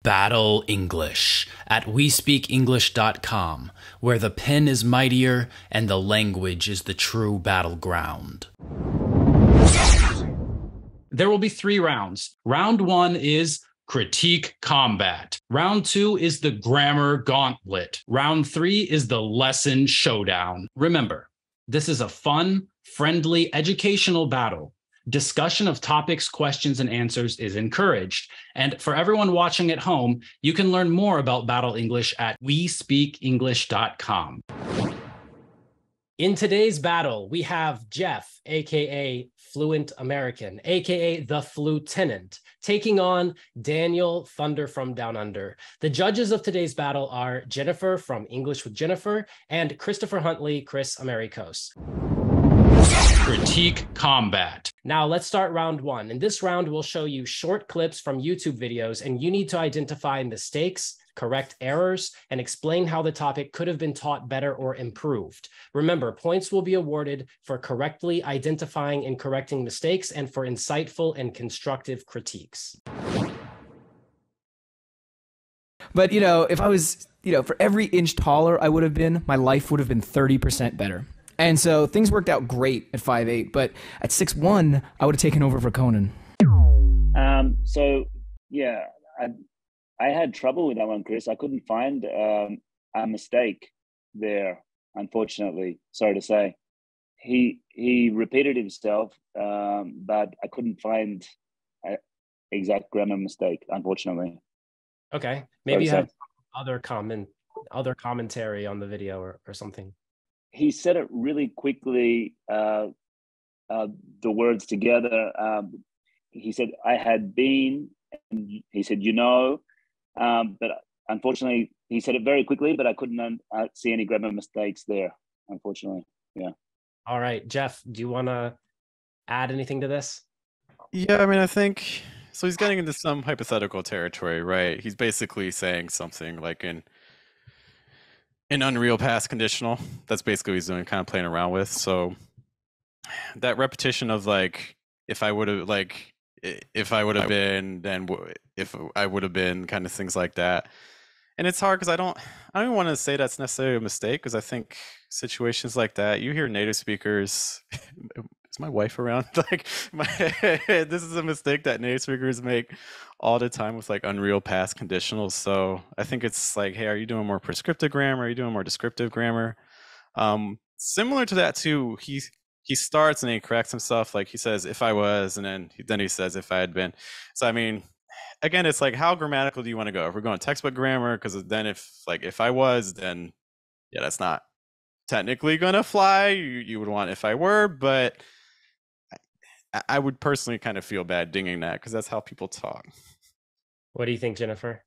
Battle English at WeSpeakEnglish.com, where the pen is mightier and the language is the true battleground. There will be 3 rounds. Round 1 is critique combat. Round 2 is the grammar gauntlet. Round 3 is the lesson showdown. Remember, this is a fun, friendly, educational battle. Discussion of topics, questions, and answers is encouraged. And for everyone watching at home, you can learn more about Battle English at WeSpeakEnglish.com. In today's battle, we have Geoff, aka Fluent American, aka the Flue-tenant, taking on Daniel Thunder from Down Under. The judges of today's battle are Jennifer from English with Jennifer and Christopher Huntley, Kris Amerikos. Critique combat. Now let's start round 1. In this round, we'll show you short clips from YouTube videos, and you need to identify mistakes, correct errors, and explain how the topic could have been taught better or improved. Remember, points will be awarded for correctly identifying and correcting mistakes and for insightful and constructive critiques. But, if I was, for every inch taller I would have been, my life would have been 30% better. And so things worked out great at 5'8", but at 6'1", I would have taken over for Conan. I had trouble with that one, Kris. I couldn't find a mistake there, unfortunately. Sorry to say. He repeated himself, but I couldn't find an exact grammar mistake, unfortunately. Okay, maybe you have other commentary on the video or something. He said it really quickly, the words together. He said, I had been, and he said, but unfortunately, he said it very quickly, but I couldn't see any grammar mistakes there, unfortunately. Yeah. All right, Geoff, do you want to add anything to this? Yeah, I think, so he's getting into some hypothetical territory, right? He's basically saying something like an unreal past conditional. That's basically what he's doing, kind of playing around with. So that repetition of if I would have been, then if I would have been, kind of things like that. And it's hard because I don't even want to say that's necessarily a mistake, because I think situations like that, you hear native speakers. Is my wife around? This is a mistake that native speakers make all the time with unreal past conditionals. So I think it's hey, are you doing more prescriptive grammar? Are you doing more descriptive grammar? Similar to that too, he starts and he corrects himself. He says, if I was, and then he says, if I had been. So again, it's how grammatical do you want to go? If we're going textbook grammar, because then if I was, then yeah, that's not technically gonna fly. You would want if I were, but I would personally kind of feel bad dinging that, because that's how people talk. What do you think, Jennifer?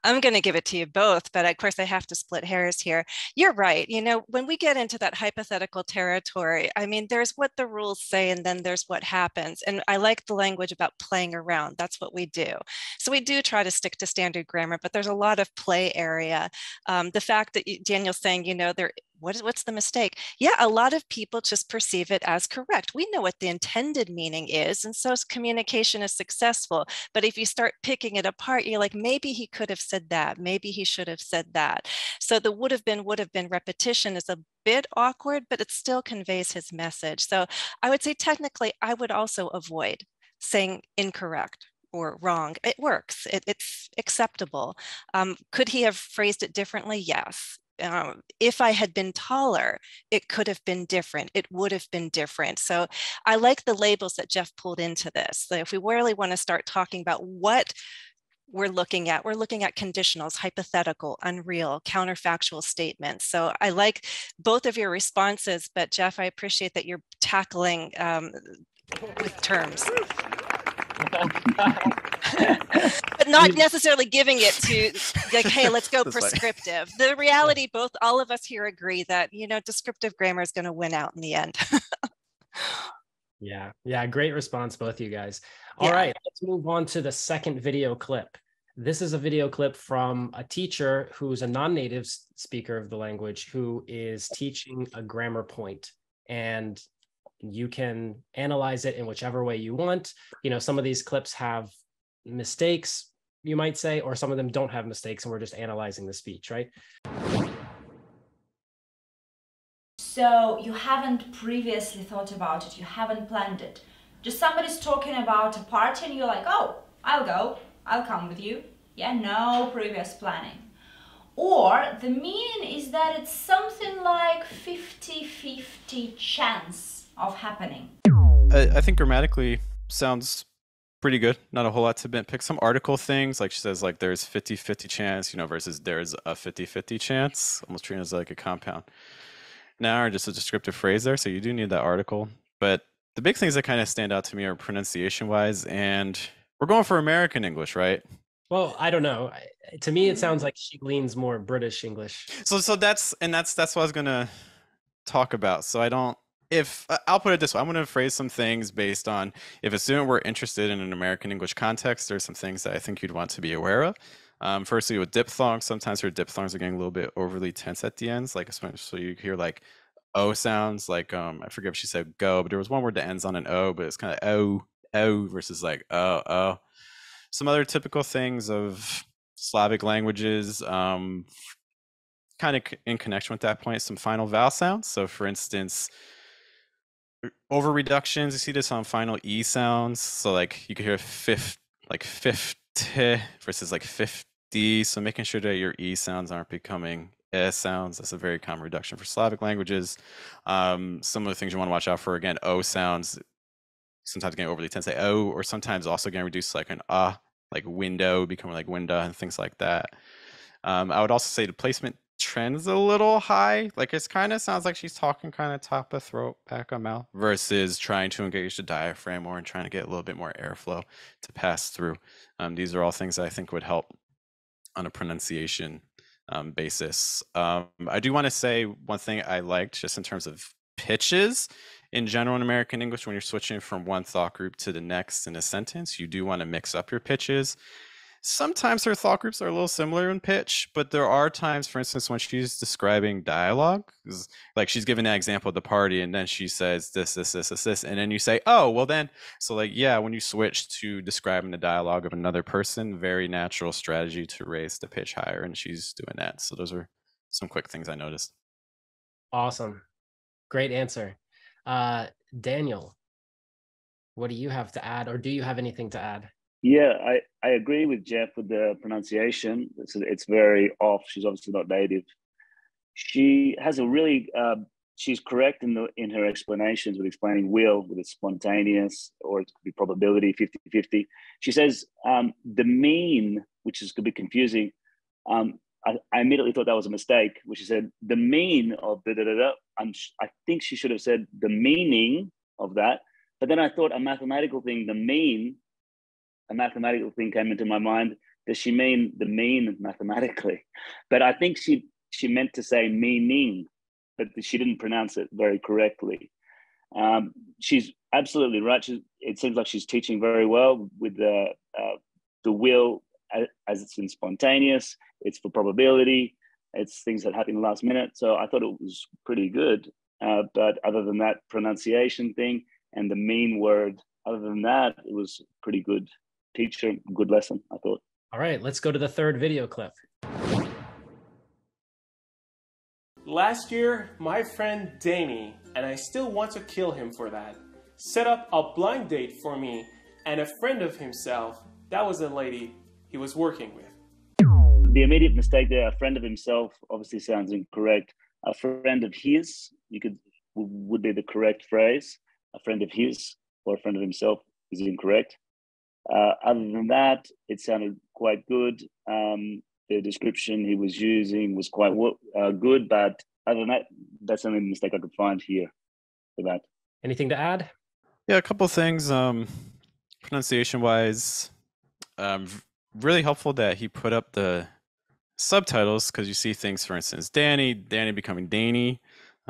I'm going to give it to you both, but of course I have to split hairs here. You're right. When we get into that hypothetical territory, there's what the rules say, and then there's what happens. And I like the language about playing around. That's what we do. So we do try to stick to standard grammar, but there's a lot of play area. The fact that Daniel's saying, what's the mistake? Yeah, a lot of people just perceive it as correct. We know what the intended meaning is, and so communication is successful. But if you start picking it apart, you're maybe he could have said that, maybe he should have said that. So the would have been repetition is a bit awkward, but it still conveys his message. So I would say technically, I would also avoid saying incorrect or wrong. It works. It's acceptable. Could he have phrased it differently? Yes. If I had been taller, it could have been different. It would have been different. So I like the labels that Geoff pulled into this. So if we really want to start talking about what we're looking at conditionals, hypothetical, unreal, counterfactual statements. So I like both of your responses, but Geoff, I appreciate that you're tackling with terms. But not necessarily giving it to hey, let's go prescriptive. The reality, all of us here agree that descriptive grammar is going to win out in the end. Yeah, great response, both you guys. All right, let's move on to the second video clip. This is a video clip from a teacher who's a non-native speaker of the language who is teaching a grammar point, and you can analyze it in whichever way you want. Some of these clips have mistakes, you might say, or some of them don't have mistakes and we're just analyzing the speech, right? So you haven't previously thought about it, you haven't planned it. Just somebody's talking about a party and you're like, oh, I'll go, I'll come with you. Yeah, no previous planning. Or the meaning is that it's something like 50-50 chance of happening. I think grammatically sounds pretty good. Not a whole lot to pick. Some article things, like she says, like there's 50-50 chance, versus there's a 50-50 chance, almost treated as like a compound noun or just a descriptive phrase there. So you do need that article. But the big things that kind of stand out to me are pronunciation wise, and we're going for American English, right? Well, I don't know. To me, it sounds like she leans more British English. So that's what I was gonna talk about. So I'll put it this way, I'm gonna phrase some things based on if a student were interested in an American English context. There's some things that I think you'd want to be aware of. Firstly, with diphthongs, sometimes your diphthongs are getting a little bit overly tense at the ends, like especially you hear like O sounds, like I forget if she said go, but there was one word that ends on an O, but it's kind of O versus like oh. Some other typical things of Slavic languages, kind of in connection with that point, some final vowel sounds. So for instance, over reductions, you see this on final E sounds. So like you could hear like 50 versus like 50. So making sure that your E sounds aren't becoming S sounds. That's a very common reduction for Slavic languages. Some of the things you want to watch out for, again, O sounds, sometimes getting overly tense, say O, or sometimes also getting reduced like an like window, becoming like window and things like that. I would also say the placement trend's a little high. Like it kind of sounds like she's talking kind of top of throat, back of mouth, versus trying to engage the diaphragm more and trying to get a little bit more airflow to pass through. These are all things that I think would help on a pronunciation basis. I do want to say one thing I liked just in terms of pitches in general in American English. When you're switching from one thought group to the next in a sentence, you do want to mix up your pitches. Sometimes her thought groups are a little similar in pitch, but there are times, for instance, when she's describing dialogue, like she's giving that example of the party, and then she says this, and then you say, oh, well then, so like, yeah, when you switch to describing the dialogue of another person, very natural strategy to raise the pitch higher, and she's doing that. So those are some quick things I noticed. Awesome. Great answer. Daniel, what do you have to add, or do you have anything to add? Yeah, I agree with Geoff with the pronunciation. It's very off. She's obviously not native. She has a really, she's correct in her explanations with explaining will, with its spontaneous, or it could be probability, 50-50. She says the mean, which is could be confusing. I immediately thought that was a mistake, which she said the mean of da-da-da-da. I think she should have said the meaning of that. But then I thought a mathematical thing, a mathematical thing came into my mind. Does she mean the mean mathematically? But I think she meant to say meaning, but she didn't pronounce it very correctly. She's absolutely right. It seems like she's teaching very well with the will as it's in spontaneous. It's for probability. It's things that happen in the last minute. So I thought it was pretty good. But other than that pronunciation thing and the mean word, other than that, it was pretty good. Teacher, good lesson, I thought. All right, let's go to the third video clip. Last year, my friend Danny, and I still want to kill him for that, set up a blind date for me and a friend of himself. That was a lady he was working with. The immediate mistake there, a friend of himself, obviously sounds incorrect. A friend of his, would be the correct phrase. A friend of his or a friend of himself is incorrect. Other than that, it sounded quite good. The description he was using was quite good, but other than that, that's the only mistake I could find here for that. Anything to add? Yeah, a couple of things. Pronunciation-wise, really helpful that he put up the subtitles, because you see things, for instance, Danny becoming Danny.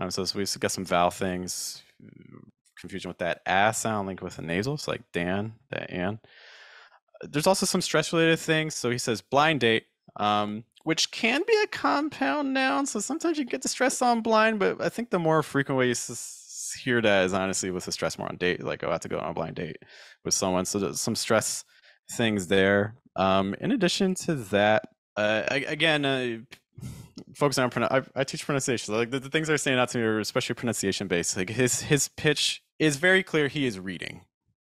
So we got some vowel things, confusion with that a sound linked with a nasal, so like Dan, that and. There's also some stress-related things. So he says blind date, which can be a compound noun. So sometimes you get the stress on blind, but I think the more frequent way you hear that is honestly with the stress more on date, like I have to go on a blind date with someone. So there's some stress things there. In addition to that, focusing on I teach pronunciation. So like the things that are standing out to me are especially pronunciation based. Like his pitch is very clear. He is reading.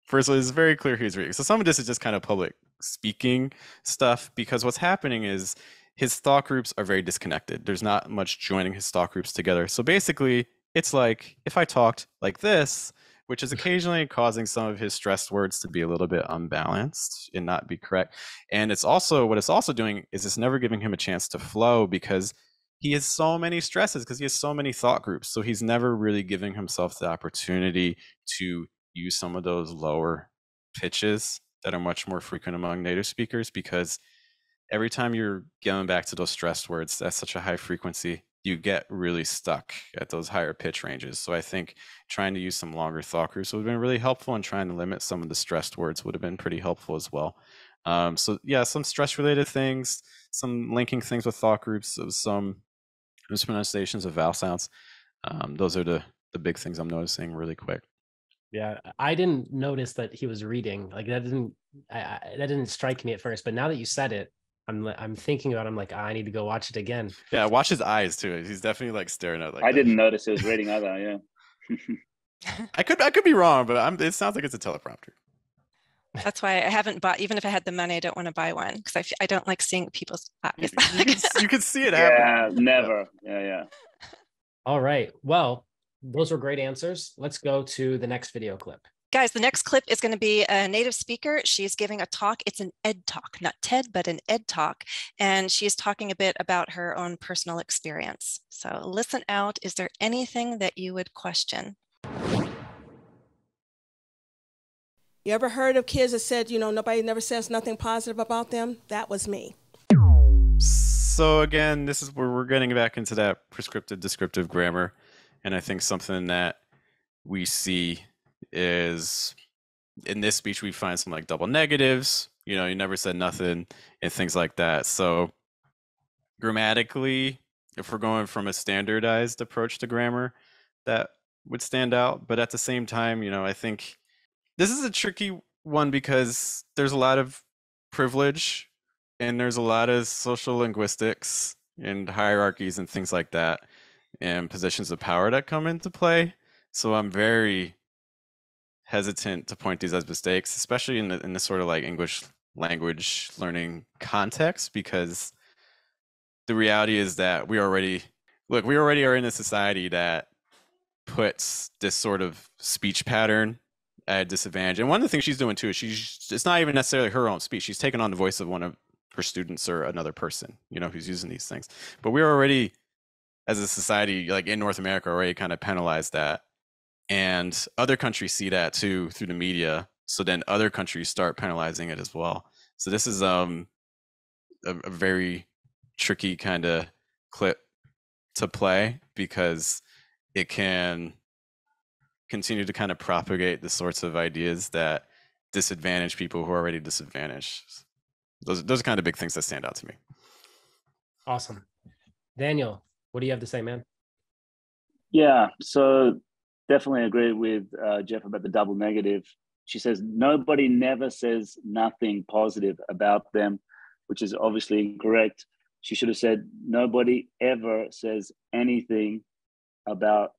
First, it's very clear he's reading. So some of this is just kind of public speaking stuff, because what's happening is his thought groups are very disconnected. There's not much joining his thought groups together. So basically, it's like if I talked like this, which is occasionally causing some of his stressed words to be a little bit unbalanced and not be correct. And it's also what it's also doing is it's never giving him a chance to flow, because he has so many stresses, because he has so many thought groups. So he's never really giving himself the opportunity to use some of those lower pitches that are much more frequent among native speakers, because every time you're going back to those stressed words, that's such a high frequency, you get really stuck at those higher pitch ranges. So I think trying to use some longer thought groups would have been really helpful, and trying to limit some of the stressed words would have been pretty helpful as well. So yeah, some stress related things, some linking things with thought groups, some mispronunciations of vowel sounds. Those are the big things I'm noticing really quick. Yeah, I didn't notice that he was reading. Like that didn't strike me at first. But now that you said it, I'm thinking about it, I'm like, I need to go watch it again. Yeah, watch his eyes too. He's definitely like staring at like I didn't notice he was reading either, yeah. I could be wrong, but it sounds like it's a teleprompter. That's why I haven't bought, even if I had the money, I don't want to buy one, because I don't like seeing people's eyes. You can see it happen. Yeah, never. Yeah. All right. Well, those were great answers. Let's go to the next video clip. Guys, the next clip is going to be a native speaker. She's giving a talk. It's an ed talk, not TED, but an ed talk. And she's talking a bit about her own personal experience. So listen out. Is there anything that you would question? You ever heard of kids that said, nobody never says nothing positive about them? That was me. So again, this is where we're getting back into that prescriptive descriptive grammar. And I think something that we see is in this speech, we find some like double negatives, you never said nothing and things like that. So grammatically, if we're going from a standardized approach to grammar, that would stand out. But at the same time, I think this is a tricky one, because there's a lot of privilege and there's a lot of social linguistics and hierarchies and things like that, and positions of power that come into play. So I'm very hesitant to point these as mistakes, especially in the sort of like English language learning context, because the reality is that we already are in a society that puts this sort of speech pattern at a disadvantage. And one of the things she's doing too is it's not even necessarily her own speech. She's taking on the voice of one of her students or another person, who's using these things. But we're already, as a society, like in North America, already kind of penalized that. And other countries see that too through the media. So then other countries start penalizing it as well. So this is a very tricky kind of clip to play, because it can continue to kind of propagate the sorts of ideas that disadvantage people who are already disadvantaged. Those are kind of big things that stand out to me. Awesome. Daniel, what do you have to say, man? Yeah, so definitely agree with Geoff about the double negative. She says, nobody never says nothing positive about them, which is obviously incorrect. She should have said, nobody ever says anything about,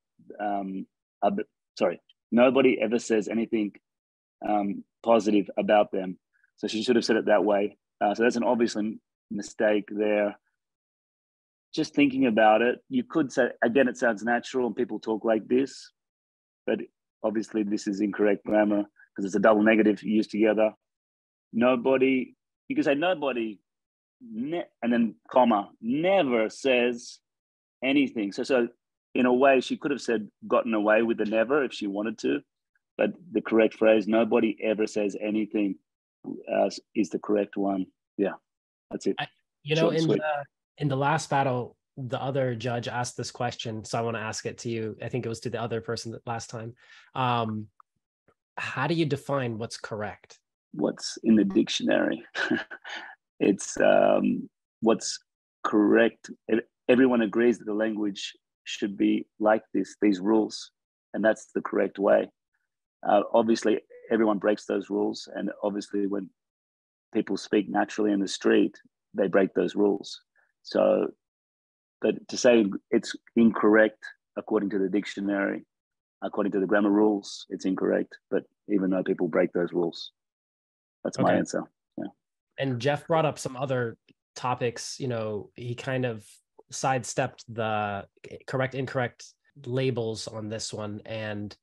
nobody ever says anything positive about them. So she should have said it that way. So that's an obvious mistake there. Just thinking about it, you could say, again, it sounds natural and people talk like this, but obviously this is incorrect grammar because it's a double negative used together. Nobody, you could say nobody, and then comma, never says anything. So in a way, she could have said gotten away with the never if she wanted to, but the correct phrase, nobody ever says anything, is the correct one. Yeah, that's it. In the last battle, the other judge asked this question, so I want to ask it to you. I think it was to the other person last time. How do you define what's correct? What's in the dictionary? It's what's correct. Everyone agrees that the language should be like this, these rules, and that's the correct way. Obviously, everyone breaks those rules, and obviously when people speak naturally in the street, they break those rules. So, but to say it's incorrect according to the dictionary, according to the grammar rules, it's incorrect. But even though people break those rules, that's my answer. Yeah. And Geoff brought up some other topics. You know, he kind of sidestepped the correct, incorrect labels on this one. And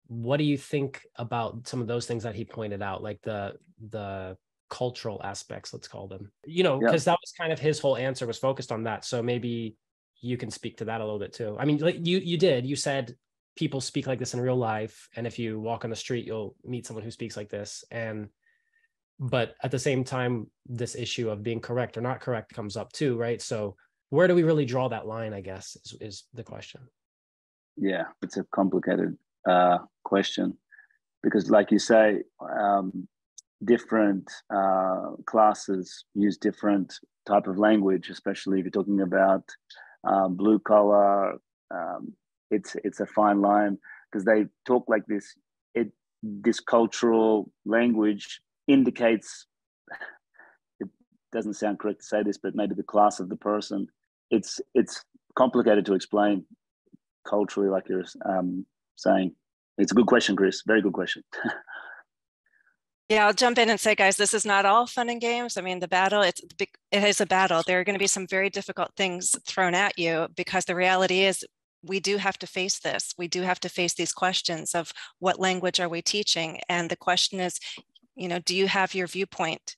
what do you think about some of those things that he pointed out, like the cultural aspects, let's call them, you know, because that was kind of his whole answer was focused on that. So maybe you can speak to that a little bit too. I mean, like you said people speak like this in real life, and if you walk on the street, you'll meet someone who speaks like this. But at the same time, this issue of being correct or not correct comes up too, right? So where do we really draw that line, I guess, is the question. Yeah, it's a complicated question, because like you say, different classes use different type of language, especially if you're talking about blue collar. It's a fine line, because they talk like this. This cultural language indicates, it doesn't sound correct to say this, but maybe the class of the person. It's complicated to explain culturally, like you're saying. It's a good question, Kris. Very good question. Yeah, I'll jump in and say, guys, this is not all fun and games. I mean, the battle, it is a battle. There are going to be some very difficult things thrown at you, because the reality is we do have to face this. We do have to face these questions of what language are we teaching? And the question is, you know, do you have your viewpoint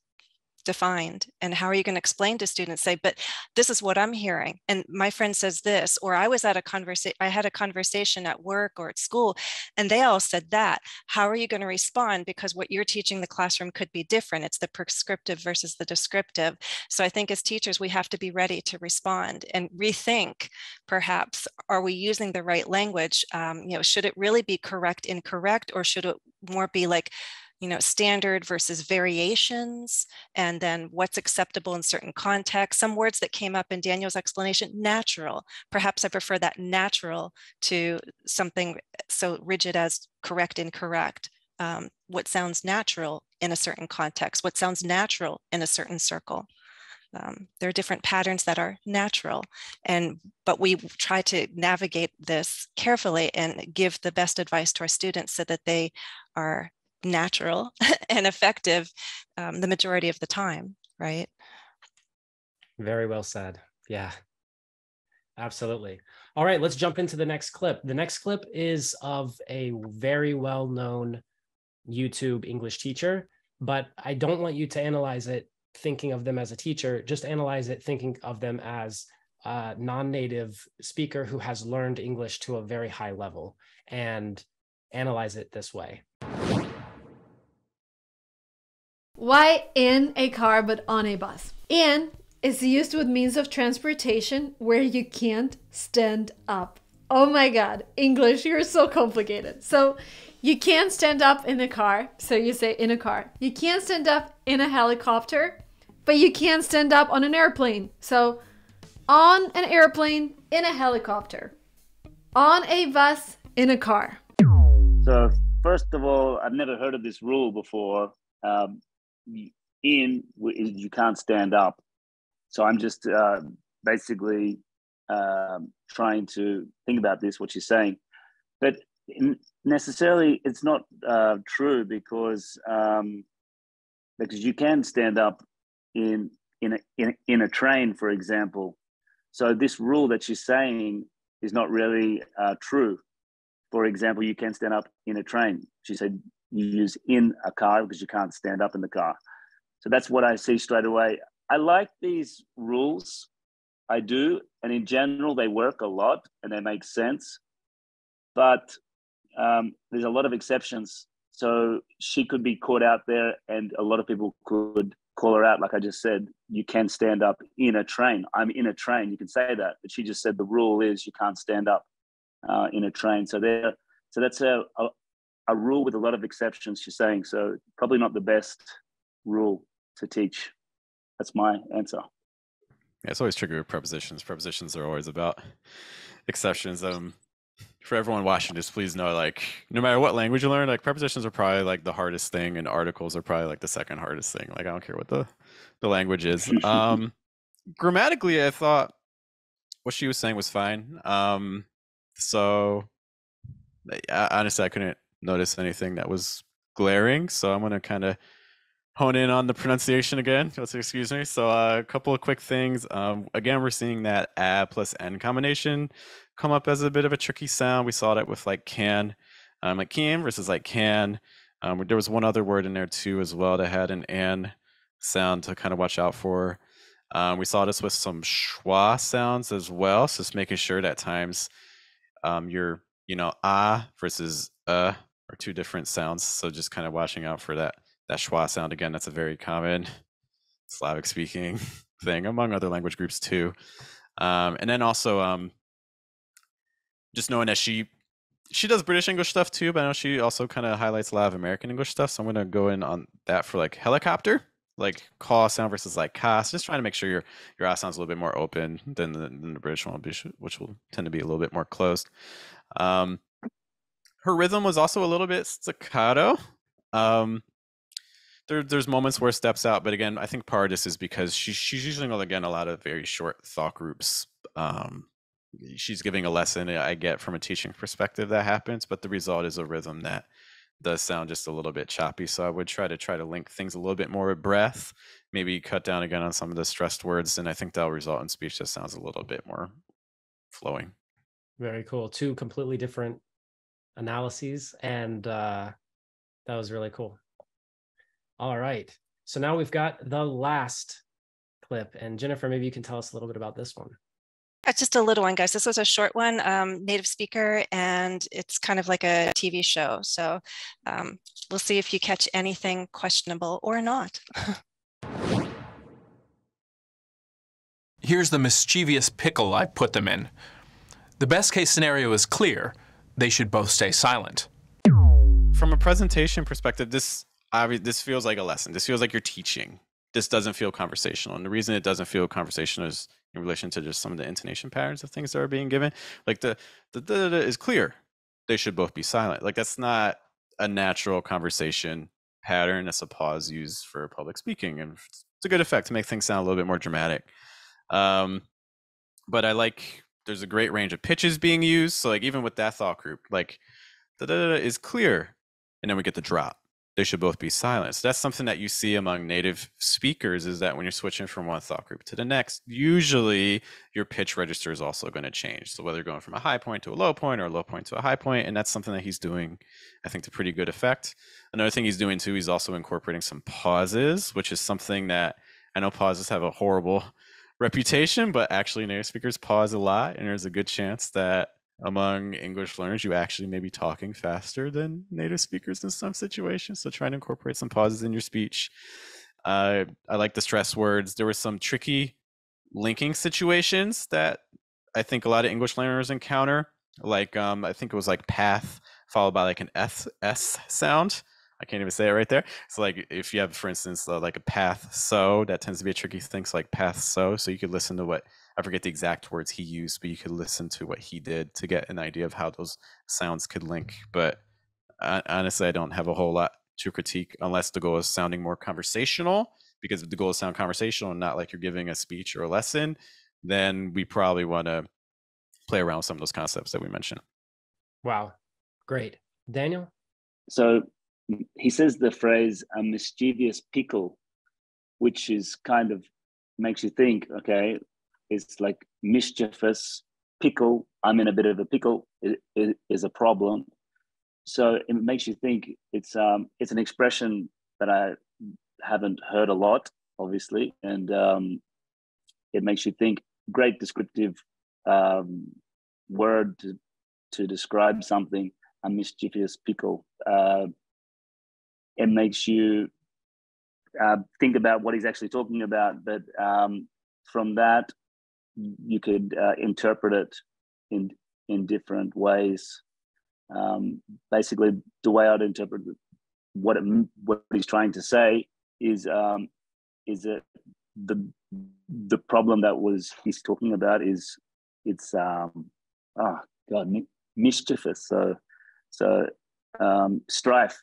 defined? And how are you going to explain to students, say, but this is what I'm hearing, and my friend says this, or I was at I had a conversation at work or at school, and they all said that. How are you going to respond? Because what you're teaching the classroom could be different. It's the prescriptive versus the descriptive. So I think as teachers, we have to be ready to respond and rethink, perhaps, are we using the right language? You know, should it really be correct, incorrect, or should it more be like, you know, standard versus variations, and then what's acceptable in certain contexts? Some words that came up in Daniel's explanation, natural. Perhaps I prefer that natural to something so rigid as correct, incorrect. What sounds natural in a certain context? What sounds natural in a certain circle? There are different patterns that are natural, but we try to navigate this carefully and give the best advice to our students so that they are natural and effective the majority of the time, right? Very well said. Yeah, absolutely. All right, let's jump into the next clip. The next clip is of a very well-known YouTube English teacher, but I don't want you to analyze it thinking of them as a teacher. Just analyze it thinking of them as a non-native speaker who has learned English to a very high level, and analyze it this way. Why in a car but on a bus? In is used with means of transportation where you can't stand up. Oh my God, English, you're so complicated. So you can't stand up in a car, so you say in a car. You can't stand up in a helicopter, but you can't stand up on an airplane. So on an airplane, in a helicopter. On a bus, in a car. So first of all, I've never heard of this rule before. In you can't stand up. So I'm just basically trying to think about this, what you're saying. But necessarily it's not true, because you can stand up in a train, for example. So this rule that you're saying is not really true. For example, you can stand up in a train. She said you use in a car because you can't stand up in the car. So that's what I see straight away. I like these rules. I do. And in general, they work a lot and they make sense. But there's a lot of exceptions. So she could be caught out there, and a lot of people could call her out. Like I just said, you can stand up in a train. I'm in a train. You can say that. But she just said the rule is you can't stand up in a train. So that's a rule with a lot of exceptions, she's saying. So probably not the best rule to teach. That's my answer. Yeah, it's always tricky with prepositions. Prepositions are always about exceptions. for everyone watching this, please know, like, no matter what language you learn, like, prepositions are probably like the hardest thing, and articles are probably like the second hardest thing. Like, I don't care what the language is. Grammatically, I thought what she was saying was fine. So honestly, I couldn't notice anything that was glaring. So I'm gonna kind of hone in on the pronunciation again. Let's excuse me. So a couple of quick things. Again, we're seeing that a plus n combination come up as a bit of a tricky sound. We saw that with like can, like can versus like can. There was one other word in there too as well that had an an sound to kind of watch out for. We saw this with some schwa sounds as well. So just making sure that times your, versus are two different sounds. So just kind of watching out for that schwa sound. Again, that's a very common Slavic speaking thing among other language groups too. And then also just knowing that she does British English stuff too, but I know she also kind of highlights a lot of American English stuff. So I'm going to go in on that for like helicopter, like caw sound versus like ka. So just trying to make sure your ah sounds a little bit more open than the British one, which will tend to be a little bit more closed. Her rhythm was also a little bit staccato. There's moments where it steps out, but again, I think part of this is because she's using, again, a lot of very short thought groups. She's giving a lesson. I get from a teaching perspective that happens, but the result is a rhythm that does sound just a little bit choppy. So I would try to link things a little bit more with breath, maybe cut down again on some of the stressed words, and I think that'll result in speech that sounds a little bit more flowing. Very cool. Two completely different analyses, and that was really cool. All right. So now we've got the last clip, and Jennifer, maybe you can tell us a little bit about this one. Just a little one, guys. This was a short one, native speaker, and it's kind of like a TV show. So we'll see if you catch anything questionable or not. Here's the mischievous pickle I put them in. The best case scenario is clear. They should both stay silent. From a presentation perspective, this feels like a lesson. This feels like you're teaching. This doesn't feel conversational. And the reason it doesn't feel conversational is in relation to just some of the intonation patterns of things that are being given. Like the is clear. They should both be silent. Like that's not a natural conversation pattern. That's a pause used for public speaking. And it's a good effect to make things sound a little bit more dramatic. But I like, there's a great range of pitches being used. So like even with that thought group, like is clear. And then we get the drop. They should both be silent. So that's something that you see among native speakers, is that when you're switching from one thought group to the next, usually your pitch register is also going to change. So whether you're going from a high point to a low point or a low point to a high point, and that's something that he's doing, I think, to pretty good effect. Another thing he's doing too, he's also incorporating some pauses, which is something that I know pauses have a horrible reputation, but actually native speakers pause a lot, and there's a good chance that among English learners, you actually may be talking faster than native speakers in some situations. So trying to incorporate some pauses in your speech. I like the stress words. There were some tricky linking situations that I think a lot of English learners encounter. Like I think it was like path followed by like an S sound. I can't even say it right there. So like if you have, for instance, like a path so, that tends to be a tricky thing. So like path so you could listen to what, I forget the exact words he used, but you could listen to what he did to get an idea of how those sounds could link. But honestly, I don't have a whole lot to critique unless the goal is sounding more conversational, because if the goal is sound conversational and not like you're giving a speech or a lesson, then we probably want to play around with some of those concepts that we mentioned. Wow. Great. Daniel? So he says the phrase a mischievous pickle, which is kind of makes you think, okay, it's like mischievous pickle. I'm in a bit of a pickle is a problem. So it makes you think it's an expression that I haven't heard a lot, obviously, and it makes you think. Great descriptive word to describe something. A mischievous pickle. It makes you think about what he's actually talking about, but from that you could interpret it in different ways. Basically, the way I'd interpret what he's trying to say is that the problem that he's talking about is mischievous. So strife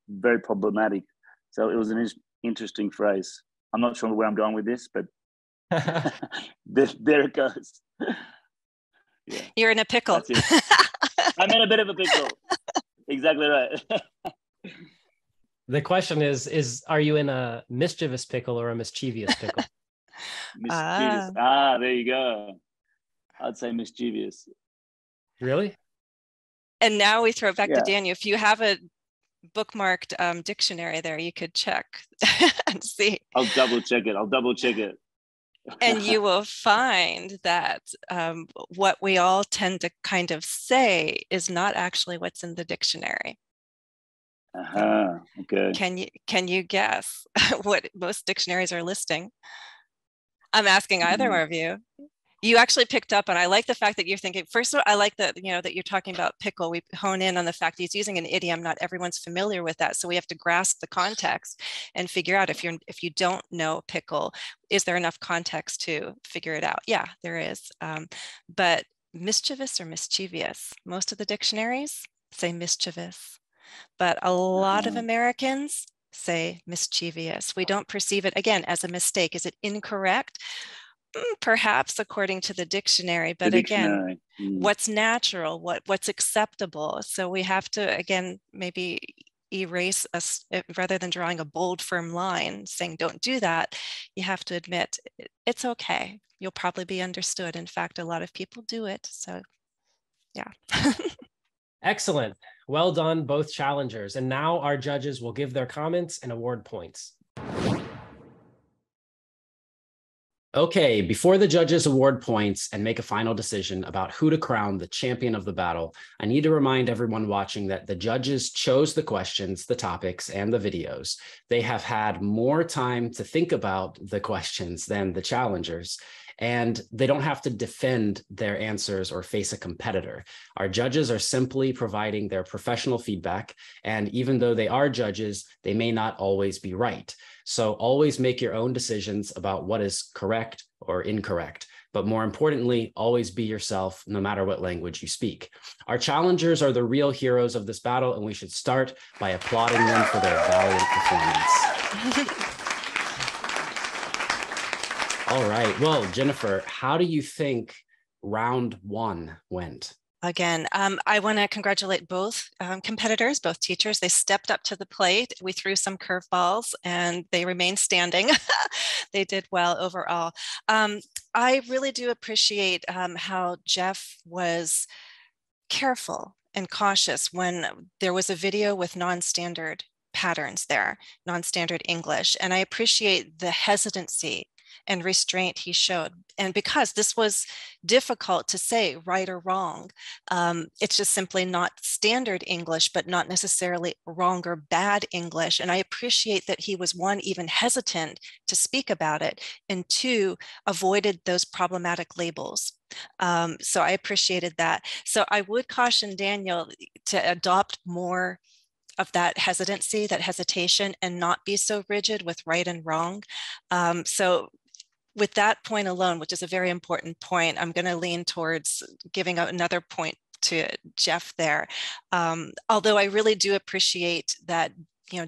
very problematic. So it was an interesting phrase. I'm not sure where I'm going with this, but there it goes. Yeah. You're in a pickle. I'm in a bit of a pickle. Exactly right. The question is are you in a mischievous pickle or a mischievous pickle? Mischievous. There you go. I'd say mischievous. Really? And now we throw it back to Daniel. If you have a bookmarked dictionary there, you could check and see. I'll double check it. And you will find that what we all tend to kind of say is not actually what's in the dictionary. Okay. Can you guess what most dictionaries are listing? I'm asking either of you. You actually picked up, and I like the fact that you're thinking, first of all, I like that, that you're talking about pickle. We hone in on the fact that he's using an idiom. Not everyone's familiar with that. So we have to grasp the context and figure out if you don't know pickle, is there enough context to figure it out? Yeah, there is. But mischievous or mischievous, most of the dictionaries say mischievous, but a lot of Americans say mischievous. We don't perceive it, again, as a mistake. Is it incorrect? Perhaps according to the dictionary, but again, what's natural, what's acceptable. So we have to, again, maybe erase us rather than drawing a bold, firm line saying don't do that. You have to admit it's okay. You'll probably be understood. In fact, a lot of people do it. So yeah. Excellent. Well done, both challengers. And now our judges will give their comments and award points. Okay, before the judges award points and make a final decision about who to crown the champion of the battle, I need to remind everyone watching that the judges chose the questions, the topics, and the videos. They have had more time to think about the questions than the challengers, and they don't have to defend their answers or face a competitor. Our judges are simply providing their professional feedback, and even though they are judges, they may not always be right. So always make your own decisions about what is correct or incorrect. But more importantly, always be yourself, no matter what language you speak. Our challengers are the real heroes of this battle, and we should start by applauding them for their valiant performance. All right. Well, Jennifer, how do you think round one went? Again, I want to congratulate both competitors, both teachers. They stepped up to the plate. We threw some curveballs and they remained standing. They did well overall. I really do appreciate how Geoff was careful and cautious when there was a video with non-standard patterns there, non-standard English. And I appreciate the hesitancy and restraint he showed. And because this was difficult to say right or wrong, it's just simply not standard English, but not necessarily wrong or bad English. And I appreciate that he was, one, even hesitant to speak about it, and two, avoided those problematic labels. So I appreciated that. So I would caution Daniel to adopt more of that hesitancy, that hesitation, and not be so rigid with right and wrong. So with that point alone, which is a very important point, I'm going to lean towards giving another point to Geoff there. Although I really do appreciate that,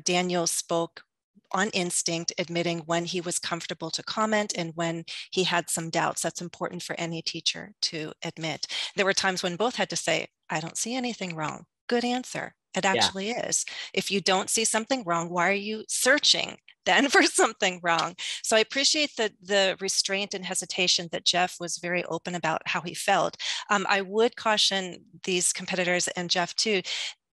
Daniel spoke on instinct, admitting when he was comfortable to comment and when he had some doubts. That's important for any teacher to admit. There were times when both had to say, I don't see anything wrong. Good answer. It actually is. If you don't see something wrong, why are you searching then for something wrong? So I appreciate the restraint and hesitation that Geoff was very open about how he felt. I would caution these competitors and Geoff too,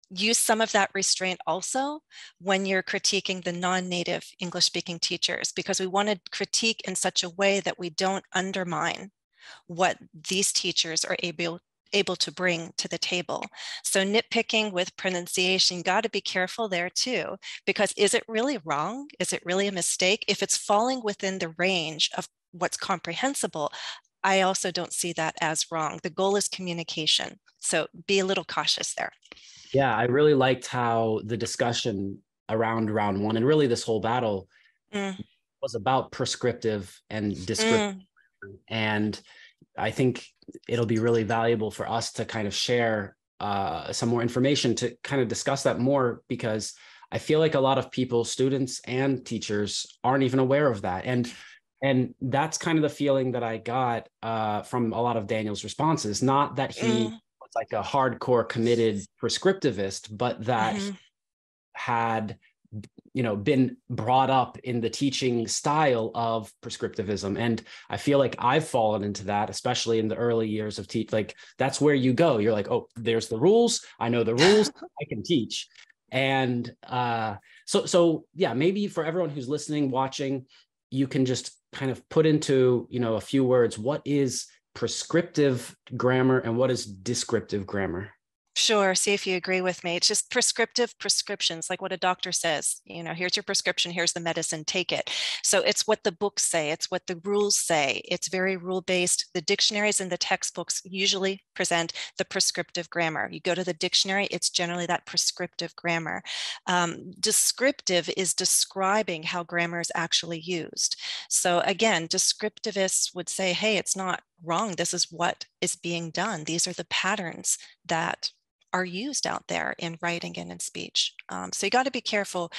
use some of that restraint also when you're critiquing the non-native English-speaking teachers, because we want to critique in such a way that we don't undermine what these teachers are able to bring to the table. So nitpicking with pronunciation, got to be careful there too, because is it really wrong? Is it really a mistake? If it's falling within the range of what's comprehensible, I also don't see that as wrong. The goal is communication. So be a little cautious there. Yeah, I really liked how the discussion around round one and really this whole battle was about prescriptive and descriptive. And I think it'll be really valuable for us to kind of share some more information to kind of discuss that more, because I feel like a lot of people, students and teachers, aren't even aware of that. And that's kind of the feeling that I got from a lot of Daniel's responses. Not that he was like a hardcore committed prescriptivist, but that he had, you know, been brought up in the teaching style of prescriptivism. And I feel like I've fallen into that, especially in the early years of teach. Like, that's where you go. You're like, oh, there's the rules. I know the rules. I can teach. And so yeah, maybe for everyone who's listening, watching, you can just kind of put into, you know, a few words, what is prescriptive grammar and what is descriptive grammar? Sure. See if you agree with me. It's just prescriptive prescriptions, like what a doctor says, you know, here's your prescription, here's the medicine, take it. So it's what the books say, it's what the rules say. It's very rule-based. The dictionaries and the textbooks usually present the prescriptive grammar. You go to the dictionary, it's generally that prescriptive grammar. Descriptive is describing how grammar is actually used. So again, descriptivists would say, hey, it's not wrong. This is what is being done. These are the patterns that are used out there in writing and in speech. So you got to be careful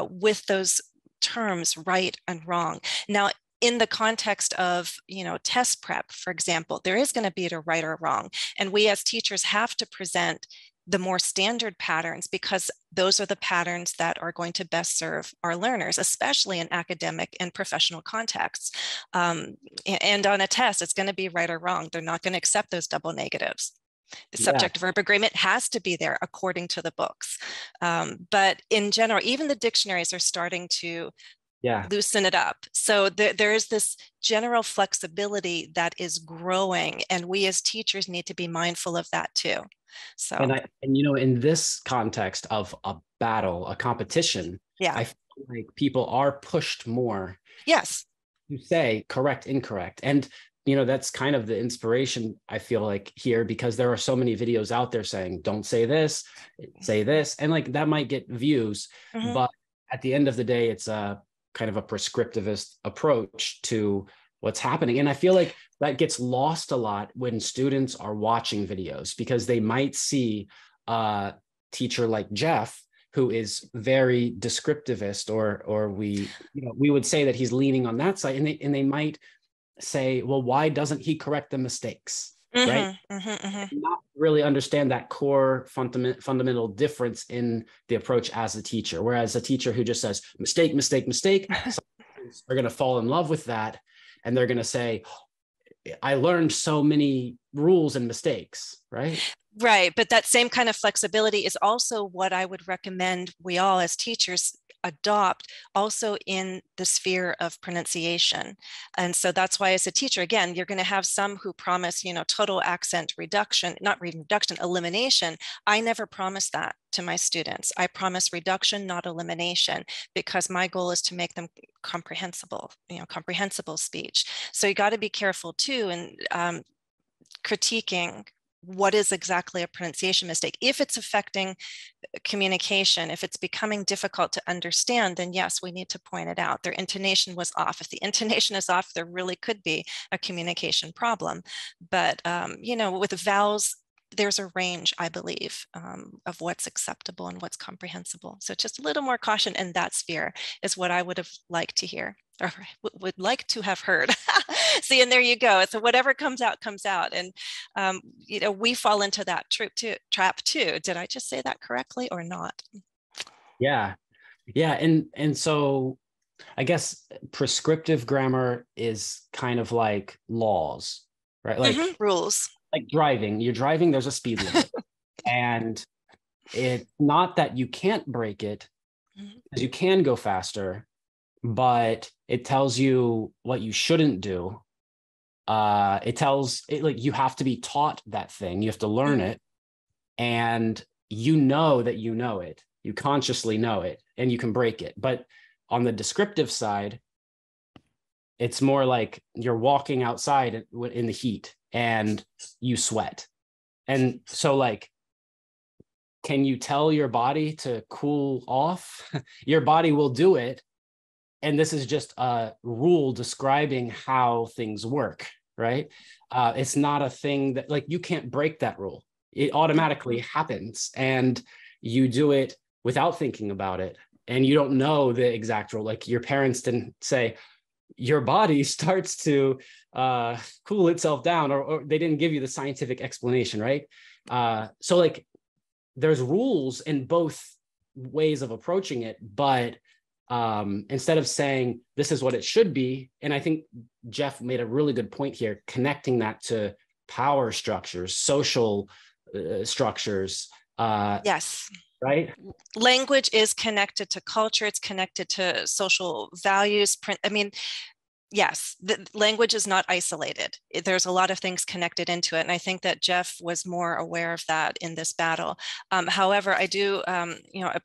with those terms, right and wrong. Now, in the context of, you know, test prep, for example, there is going to be a right or wrong. And we as teachers have to present the more standard patterns, because those are the patterns that are going to best serve our learners, especially in academic and professional contexts. And on a test, it's going to be right or wrong. They're not going to accept those double negatives. The subject-verb agreement has to be there according to the books. But in general, even the dictionaries are starting to loosen it up. So there is this general flexibility that is growing, and we as teachers need to be mindful of that too. So, and you know, in this context of a battle, a competition, I feel like people are pushed more. Yes. To say correct, incorrect. And you know, that's kind of the inspiration, I feel like, here, because there are so many videos out there saying, don't say this, say this. And like, that might get views, but at the end of the day, it's a kind of a prescriptivist approach to what's happening. And I feel like that gets lost a lot when students are watching videos, because they might see a teacher like Geoff, who is very descriptivist, or we would say that he's leaning on that side, and they might say, well, why doesn't he correct the mistakes, right? Not really understand that core fundamental difference in the approach as a teacher. Whereas a teacher who just says mistake, mistake, mistake, are going to fall in love with that, and they're going to say, I learned so many rules and mistakes, right? Right, but that same kind of flexibility is also what I would recommend we all as teachers adopt also in the sphere of pronunciation. And so that's why as a teacher, again, you're going to have some who promise, you know, total accent reduction, not reduction, elimination. I never promise that to my students. I promise reduction, not elimination, because my goal is to make them comprehensible, you know, comprehensible speech. So you got to be careful too in critiquing what is exactly a pronunciation mistake. If it's affecting communication, if it's becoming difficult to understand, then yes, we need to point it out. Their intonation was off. If the intonation is off, there really could be a communication problem. But, you know, with vowels, there's a range, I believe, of what's acceptable and what's comprehensible. So just a little more caution in that sphere is what I would have liked to hear, or would like to have heard. See, and there you go. So whatever comes out, comes out. And, you know, we fall into that trap too. Did I just say that correctly or not? Yeah. Yeah. And so I guess prescriptive grammar is kind of like laws, right? Like rules. Like driving. You're driving, there's a speed limit. And it's not that you can't break it, because you can go faster, but it tells you what you shouldn't do. It tells it, like, you have to be taught that thing. You have to learn it, and you know that you know it. You consciously know it, and you can break it. But on the descriptive side, it's more like you're walking outside in the heat and you sweat. And so, like, can you tell your body to cool off? Your body will do it. And this is just a rule describing how things work. right? It's not a thing that, like, you can't break that rule. It automatically happens, and you do it without thinking about it. And you don't know the exact rule. Like, your parents didn't say, your body starts to cool itself down, or they didn't give you the scientific explanation, right? So like, there's rules in both ways of approaching it, but instead of saying this is what it should be, and I think Geoff made a really good point here, connecting that to power structures, social structures. Yes. Right? Language is connected to culture. It's connected to social values. I mean, yes, the language is not isolated. There's a lot of things connected into it. And I think that Geoff was more aware of that in this battle. However, I do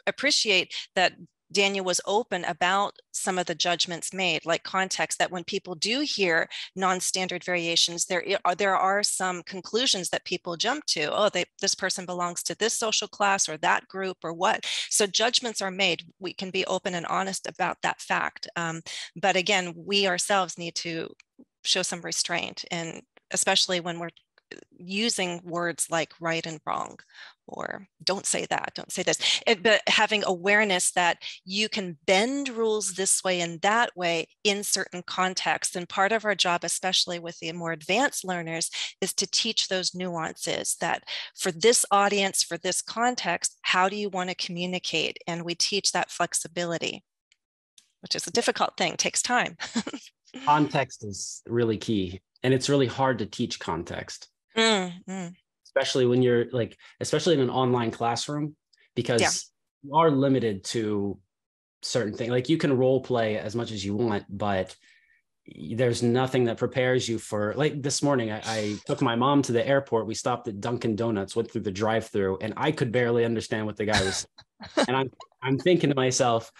appreciate that Daniel was open about some of the judgments made, like context, that when people do hear non-standard variations, there are some conclusions that people jump to. Oh, this person belongs to this social class or that group or what. So judgments are made. We can be open and honest about that fact. But again, we ourselves need to show some restraint, and especially when we're using words like right and wrong, or don't say that, don't say this, but having awareness that you can bend rules this way and that way in certain contexts. And part of our job, especially with the more advanced learners, is to teach those nuances, that for this audience, for this context, how do you want to communicate? And we teach that flexibility, which is a difficult thing, takes time. Context is really key, and it's really hard to teach context. Especially when you're like, especially in an online classroom, because you are limited to certain things. Like, you can role play as much as you want, but there's nothing that prepares you for, like, this morning, I took my mom to the airport. We stopped at Dunkin' Donuts, went through the drive-through, and I could barely understand what the guy was saying. And I'm thinking to myself,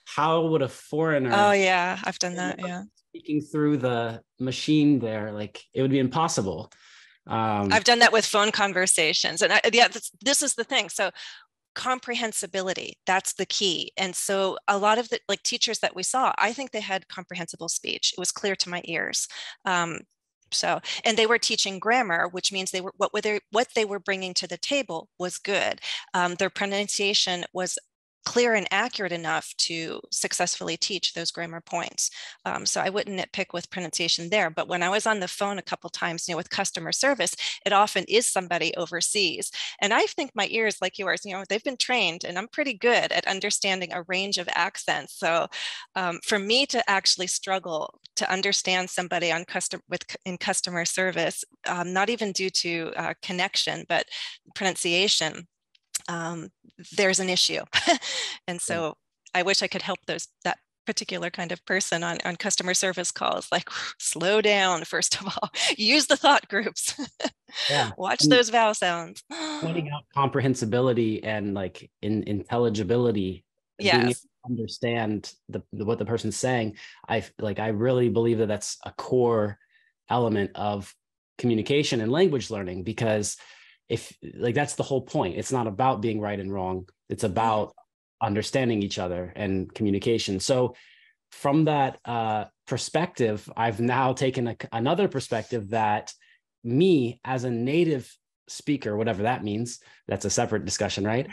how would a foreigner? Oh yeah, I've done that. Yeah, speaking through the machine there, like, it would be impossible. I've done that with phone conversations, and this is the thing. So comprehensibility, that's the key. And so a lot of the teachers that we saw, I think they had comprehensible speech. It was clear to my ears. And they were teaching grammar, which means they were what they were bringing to the table was good. Their pronunciation was clear and accurate enough to successfully teach those grammar points. So I wouldn't nitpick with pronunciation there. But when I was on the phone a couple times, with customer service, it often is somebody overseas. And I think my ears, like yours, they've been trained, and I'm pretty good at understanding a range of accents. So for me to actually struggle to understand somebody in customer service, not even due to connection, but pronunciation, there's an issue. And so I wish I could help that particular kind of person on customer service calls, like, slow down, first of all, use the thought groups, watch those vowel sounds. Pointing out comprehensibility and like intelligibility, being able to understand what the person's saying. I really believe that that's a core element of communication and language learning, because that's the whole point. It's not about being right and wrong. It's about understanding each other and communication. So from that perspective, I've now taken another perspective that me as a native speaker, whatever that means, that's a separate discussion, right?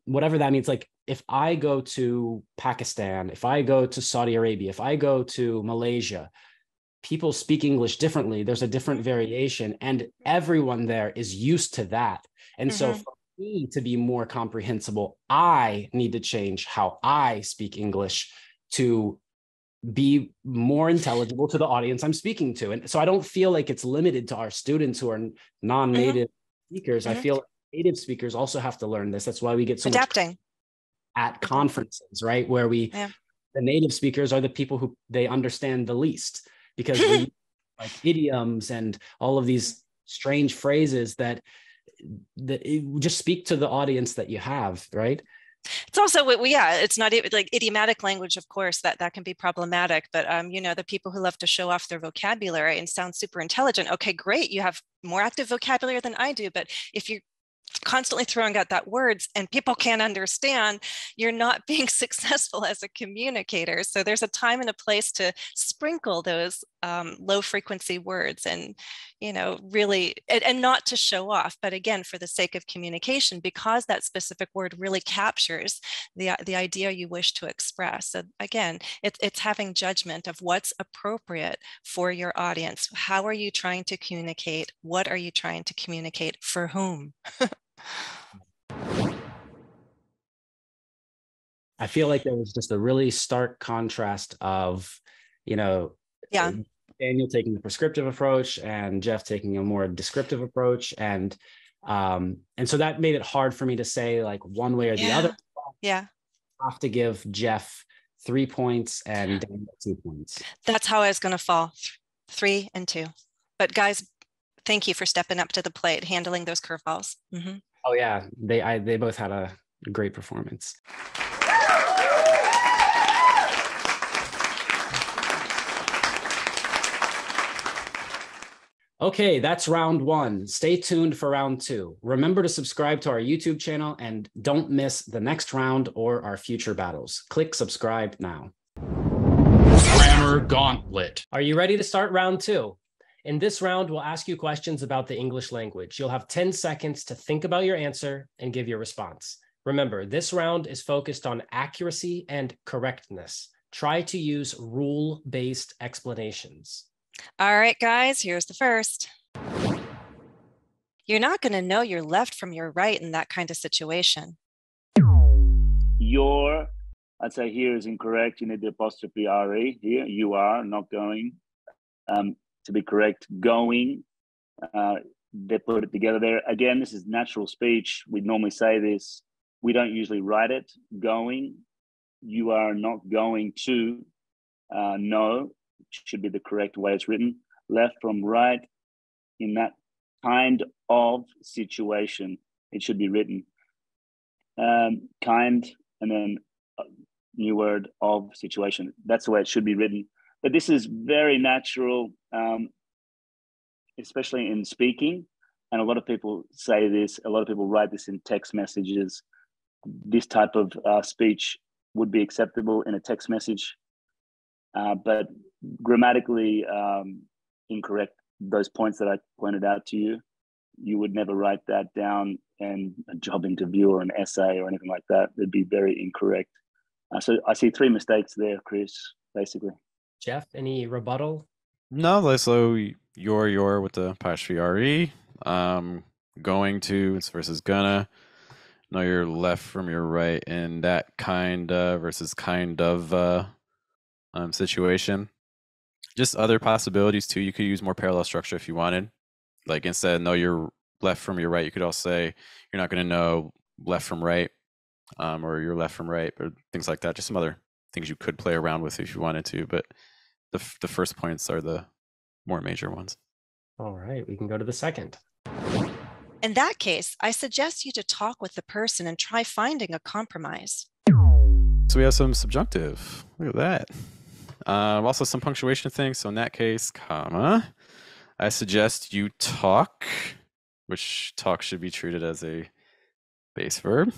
Whatever that means, like, if I go to Pakistan, if I go to Saudi Arabia, if I go to Malaysia, people speak English differently. There's a different variation, and everyone there is used to that. And so for me to be more comprehensible, I need to change how I speak English to be more intelligible to the audience I'm speaking to. And so I don't feel like it's limited to our students who are non-native speakers. I feel native speakers also have to learn this. That's why we get so adapting much at conferences, right? Where the native speakers are the people who they understand the least, because we like idioms and all of these strange phrases that just speak to the audience that you have, right? It's also, it's not like idiomatic language, of course, that can be problematic, but the people who love to show off their vocabulary and sound super intelligent, okay, great, you have more active vocabulary than I do, but if you're constantly throwing out that words and people can't understand, you're not being successful as a communicator. So there's a time and a place to sprinkle those low frequency words, and, really, and not to show off, but again, for the sake of communication, because that specific word really captures the idea you wish to express. So again, it's having judgment of what's appropriate for your audience. How are you trying to communicate? What are you trying to communicate? For whom? I feel like there was just a really stark contrast of, Yeah. Daniel taking the prescriptive approach and Geoff taking a more descriptive approach. And so that made it hard for me to say like one way or the other. Yeah. I have to give Geoff 3 points and Daniel 2 points. That's how I was going to fall, 3 and 2. But guys, thank you for stepping up to the plate, handling those curveballs. Mm-hmm. Oh yeah, they both had a great performance. Okay, that's round 1. Stay tuned for round 2. Remember to subscribe to our YouTube channel and don't miss the next round or our future battles. Click subscribe now. Grammar Gauntlet. Are you ready to start round 2? In this round, we'll ask you questions about the English language. You'll have 10 seconds to think about your answer and give your response. Remember, this round is focused on accuracy and correctness. Try to use rule-based explanations. All right, guys, here's the first. You're not going to know your left from your right in that kind of situation. Your, I'd say here is incorrect. You need the apostrophe RE here. You are not going. To be correct, going. They put it together there. Again, this is natural speech. We normally say this. We don't usually write it. Going. You are not going to. No. Should be the correct way it's written. Left from right, in that kind of situation, it should be written. Kind, and then new word of situation. That's the way it should be written. But this is very natural, especially in speaking. And a lot of people say this, a lot of people write this in text messages. This type of speech would be acceptable in a text message. But grammatically incorrect, those points that I pointed out to you, you would never write that down in a job interview or an essay or anything like that. It'd be very incorrect. So I see 3 mistakes there, Kris, basically. Geoff, any rebuttal? No, so your with the apostrophe RE. Going to versus gonna. Know your left from your right in that kind versus kind of situation. Just other possibilities too. You could use more parallel structure if you wanted. Like instead of know your left from your right, you could also say you're not going to know left from right, or your left from right, or things like that. Just some other things you could play around with if you wanted to. But the first points are the more major ones. All right, we can go to the second. In that case, I suggest you to talk with the person and try finding a compromise. So we have some subjunctive. Look at that. Also some punctuation things. So in that case, comma, I suggest you talk, which talk should be treated as a base verb.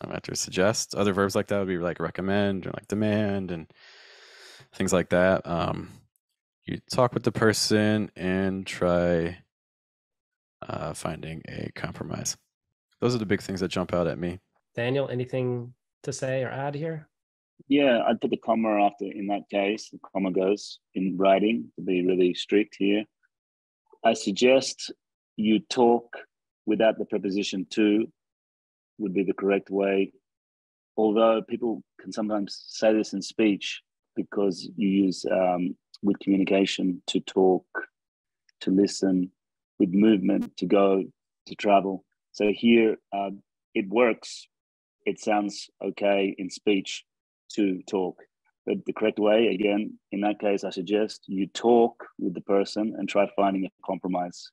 After suggest, other verbs like that would be like recommend or like demand and things like that. You talk with the person and try finding a compromise. Those are the big things that jump out at me. Daniel, anything to say or add here? Yeah, I'd put the comma after in that case. The comma goes in writing to be really strict here. I suggest you talk without the preposition to would be the correct way. Although people can sometimes say this in speech because you use with communication to talk, to listen, with movement, to go, to travel. So here it works. It sounds okay in speech to talk. But the correct way, again, in that case, I suggest you talk with the person and try finding a compromise.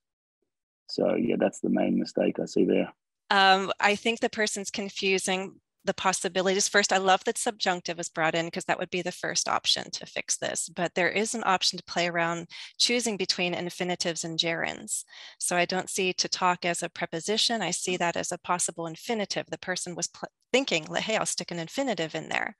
So yeah, that's the main mistake I see there. I think the person's confusing the possibilities. First, I love that subjunctive is brought in because that would be the first option to fix this. But there is an option to play around choosing between infinitives and gerunds. So I don't see to talk as a preposition. I see that as a possible infinitive. The person was thinking, hey, I'll stick an infinitive in there.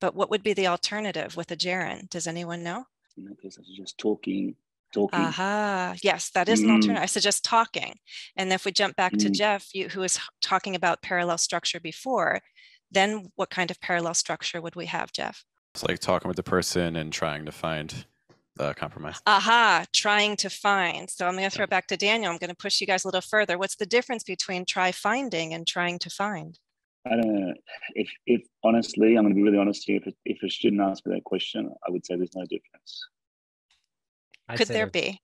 But what would be the alternative with a gerund? Does anyone know? in that case, I suggest talking. Yes, that is an alternative. I suggest talking. And if we jump back to Geoff, who was talking about parallel structure before, then what kind of parallel structure would we have, Geoff? It's like talking with the person and trying to find the compromise. Trying to find. So I'm going to throw it back to Daniel. I'm going to push you guys a little further. What's the difference between try finding and trying to find? I don't know. If honestly, I'm going to be really honest here. If a student asked me that question, I would say there's no difference. Could there be?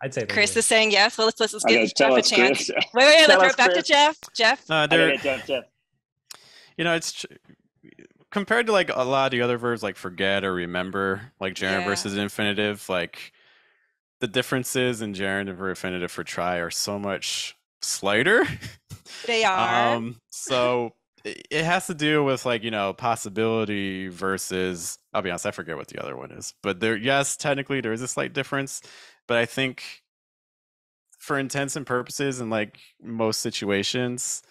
I'd say Chris is saying yes. Well, let's give Geoff a chance. Chris. Wait, let's throw it back to Geoff. Geoff? Jeff. You know, it's compared to like a lot of the other verbs like forget or remember, like gerund versus infinitive, like the differences in gerund and infinitive for try are so much slighter. They are. So it has to do with like, you know, possibility versus, I'll be honest, I forget what the other one is, but yes, technically there is a slight difference, but I think for intents and purposes in like most situations,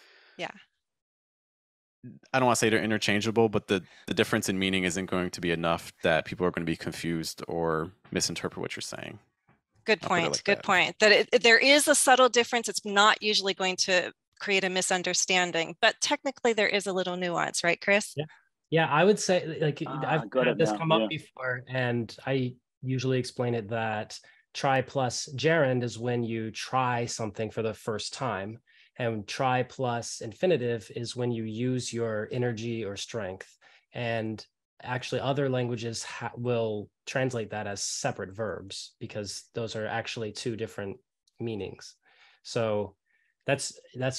I don't want to say they're interchangeable, but the difference in meaning isn't going to be enough that people are going to be confused or misinterpret what you're saying. Good point. Good point. That there is a subtle difference. It's not usually going to create a misunderstanding, but technically there is a little nuance, right, Kris? Yeah, I would say, like, I've had this come up before, and I usually explain it that try plus gerund is when you try something for the first time, and try plus infinitive is when you use your energy or strength. And actually other languages will translate that as separate verbs because those are actually two different meanings. So that's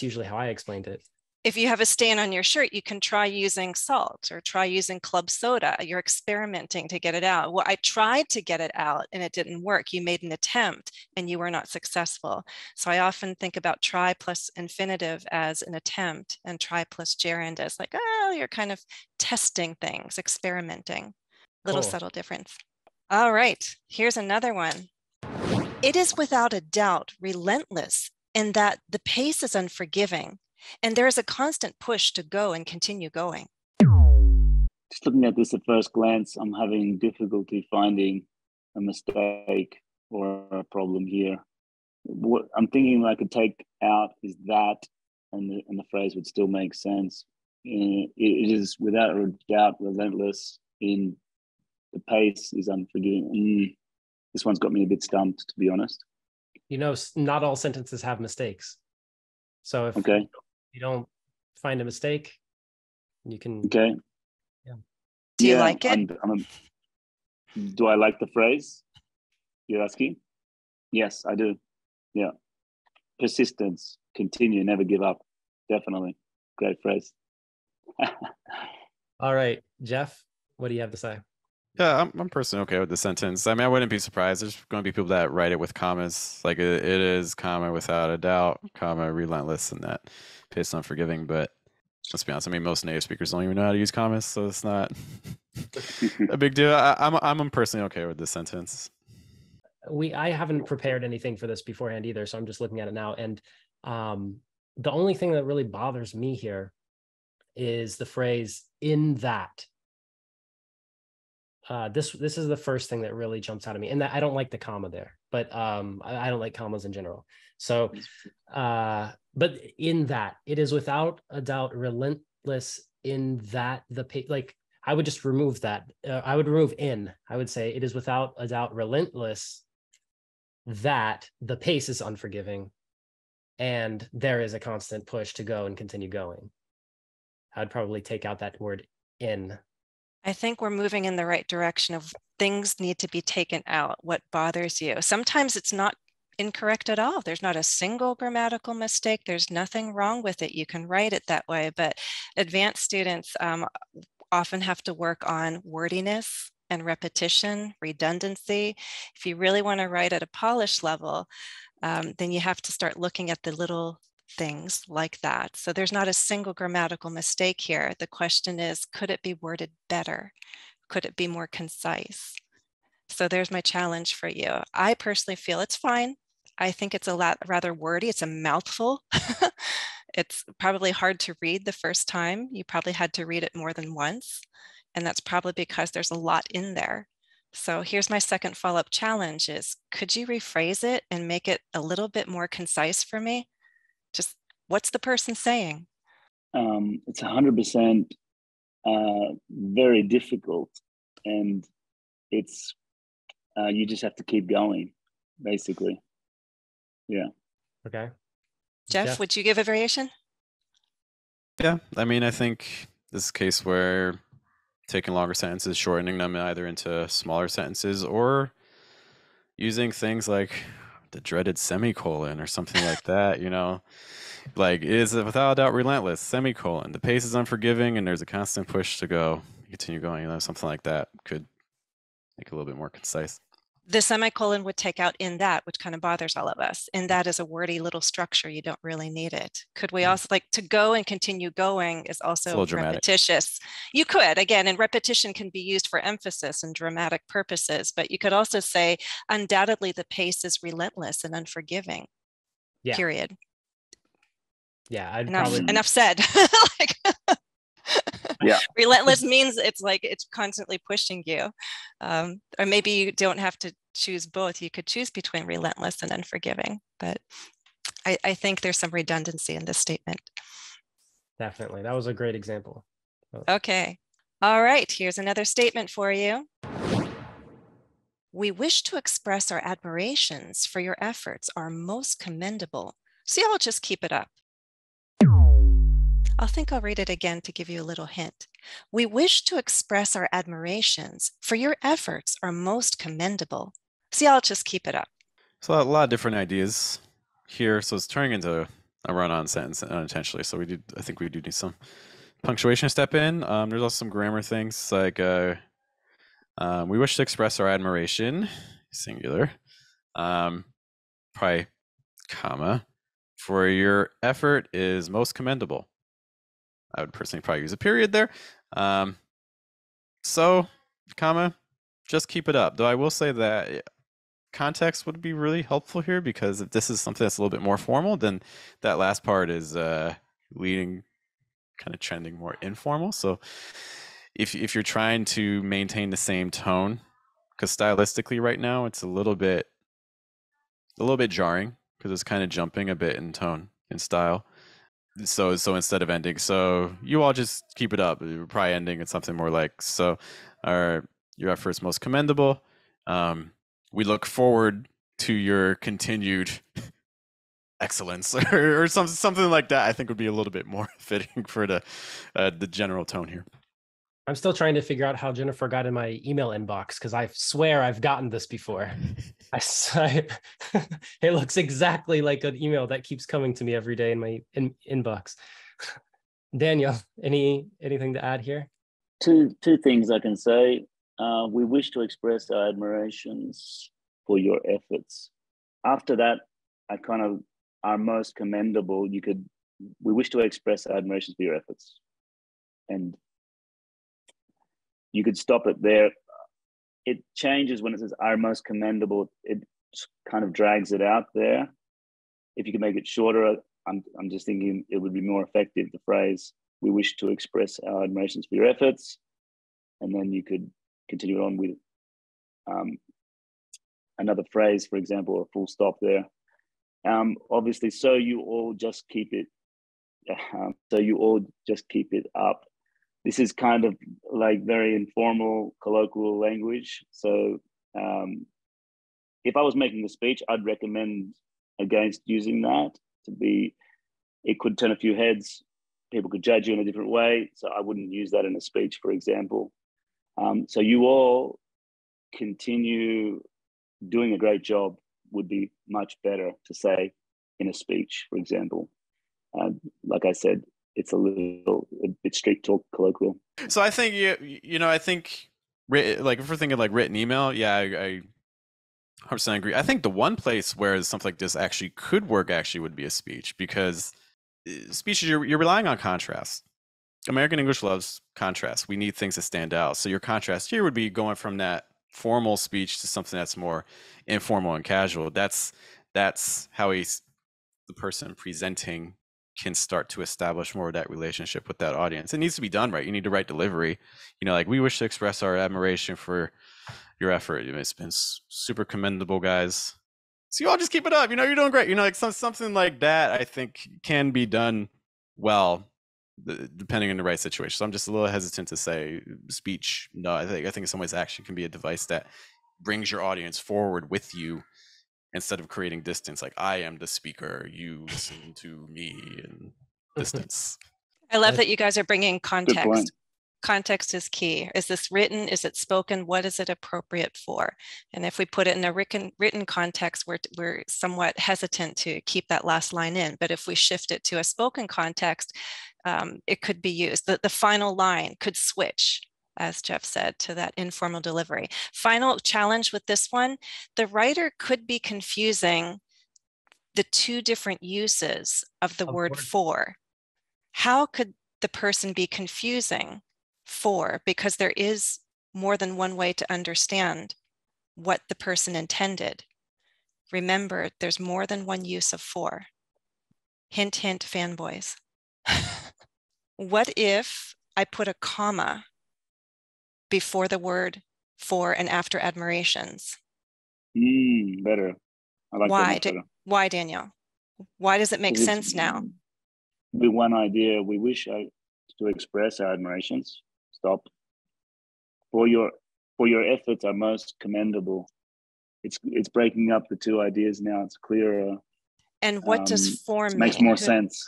usually how I explained it. If you have a stain on your shirt, you can try using salt or try using club soda. You're experimenting to get it out. Well, I tried to get it out and it didn't work. You made an attempt and you were not successful. So I often think about try plus infinitive as an attempt and try plus gerund as like, oh, you're kind of testing things, experimenting. Little subtle difference. All right, here's another one. It is without a doubt relentless in that the pace is unforgiving. And there is a constant push to go and continue going. Just looking at this at first glance, I'm having difficulty finding a mistake or a problem here. What I'm thinking I could take out is that, and the phrase would still make sense. It is without a doubt relentless in the pace is unforgiving. This one's got me a bit stumped, to be honest. You know, not all sentences have mistakes. So if you don't find a mistake, you can. Okay. Yeah. Do you like it? Do I like the phrase you're asking? Yes, I do. Yeah. Persistence, continue, never give up. Definitely. Great phrase. All right, Geoff, what do you have to say? Yeah, I'm personally okay with the sentence. I mean, I wouldn't be surprised. There's going to be people that write it with commas, like it is, comma, without a doubt, comma, relentless, and that pace unforgiving. But let's be honest. I mean, most native speakers don't even know how to use commas, so it's not a big deal. I'm personally okay with this sentence. I haven't prepared anything for this beforehand either, so I'm just looking at it now. And the only thing that really bothers me here is the phrase "in that." This is the first thing that really jumps out at me, and that I don't like the comma there, but I don't like commas in general. So, but in that, it is without a doubt relentless in that the like I would just remove that. I would remove in. I would say it is without a doubt relentless that the pace is unforgiving, and there is a constant push to go and continue going. I'd probably take out that word in. I think we're moving in the right direction of things need to be taken out. What bothers you? Sometimes it's not incorrect at all. There's not a single grammatical mistake. There's nothing wrong with it. You can write it that way, but advanced students often have to work on wordiness and repetition, redundancy. If you really want to write at a polished level, then you have to start looking at the little things like that. So there's not a single grammatical mistake here. The question is, could it be worded better? Could it be more concise? So there's my challenge for you. I personally feel it's fine. I think it's a lot rather wordy. It's a mouthful. It's probably hard to read the first time. You probably had to read it more than once. And that's probably because there's a lot in there. So here's my second follow-up challenge is, could you rephrase it and make it a little bit more concise for me? Just what's the person saying? It's 100% very difficult, and it's you just have to keep going, basically. Yeah. Okay. Geoff, would you give a variation? Yeah, I mean, I think this is a case where taking longer sentences, shortening them either into smaller sentences, or using things like the dreaded semicolon or something like that, you know, like, it is without a doubt relentless, semicolon. The pace is unforgiving and there's a constant push to go, continue going, you know, something like that could make it a little bit more concise. The semicolon would take out in that, which kind of bothers all of us. In that is a wordy little structure. You don't really need it. Could we also, like, to go and continue going is also repetitious. You could, again, and repetition can be used for emphasis and dramatic purposes, but you could also say, undoubtedly, the pace is relentless and unforgiving, period. Yeah, I'd enough said. Like, yeah. Relentless means it's like it's constantly pushing you. Or maybe you don't have to choose both. You could choose between relentless and unforgiving. But I think there's some redundancy in this statement. Definitely. That was a great example. Okay. All right. Here's another statement for you. We wish to express our admirations for your efforts are most commendable. So y'all just keep it up. I think I'll read it again to give you a little hint. We wish to express our admirations for your efforts are most commendable. See, I'll just keep it up. So a lot of different ideas here. So it's turning into a run-on sentence unintentionally. So I think we do need some punctuation to step in. There's also some grammar things like we wish to express our admiration, singular, probably comma, for your effort is most commendable. I would personally probably use a period there. So, comma, just keep it up. Though I will say that context would be really helpful here, because if this is something that's a little bit more formal, then that last part is leading, kind of trending more informal. So if you're trying to maintain the same tone, because stylistically right now it's a little bit jarring, because it's kind of jumping a bit in tone, in style. So instead of ending, so you all just keep it up, you're probably ending at something more like, so your efforts most commendable. We look forward to your continued excellence, or something like that. I think would be a little bit more fitting for the general tone here. I'm still trying to figure out how Jennifer got in my email inbox, because I swear I've gotten this before. It looks exactly like an email that keeps coming to me every day in my inbox. Daniel, anything to add here? Two things I can say. We wish to express our admirations for your efforts. After that, are most commendable. We wish to express our admirations for your efforts. And you could stop it there. It changes when it says our most commendable. It kind of drags it out there. If you can make it shorter, I'm just thinking it would be more effective, the phrase, we wish to express our admirations for your efforts. And then you could continue on with another phrase, for example, a full stop there. Obviously, so you all just keep it up. This is kind of like very informal, colloquial language. So if I was making a speech, I'd recommend against using that. It could turn a few heads. People could judge you in a different way. So I wouldn't use that in a speech, for example. So you all continue doing a great job would be much better to say in a speech, for example. Like I said, it's a bit street talk, colloquial. So I think I think like if we're thinking like written email, yeah, I 100% agree. I think the one place where something like this actually could work would be a speech, because speeches you're relying on contrast. American English loves contrast. We need things to stand out. So your contrast here would be going from that formal speech to something that's more informal and casual. That's how the person presenting can start to establish more of that relationship with that audience. It needs to be done right. You need the right delivery. Like, we wish to express our admiration for your effort. It's been super commendable, guys. So you all just keep it up. You're doing great. Like something like that, I think can be done well, depending on the right situation. So I'm just a little hesitant to say speech. No, I think in some ways action can be a device that brings your audience forward with you instead of creating distance. Like, I am the speaker, you listen to me, and distance. I love that you guys are bringing context. Good point. Context is key. Is this written? Is it spoken? What is it appropriate for? And if we put it in a written context, we're somewhat hesitant to keep that last line in. But if we shift it to a spoken context, it could be used. The final line could switch, as Geoff said, to that informal delivery. Final challenge with this one, the writer could be confusing the two different uses of the word for. How could the person be confusing for? Because there is more than one way to understand what the person intended. Remember, there's more than one use of for. Hint, hint, fanboys. What if I put a comma before the word for and after admirations? Better. I like that better. Why, Daniel? Why does it make sense now? With one idea, we wish to express our admirations. Stop. For your efforts are most commendable. It's breaking up the two ideas now. It's clearer. And what does for mean? Makes more sense.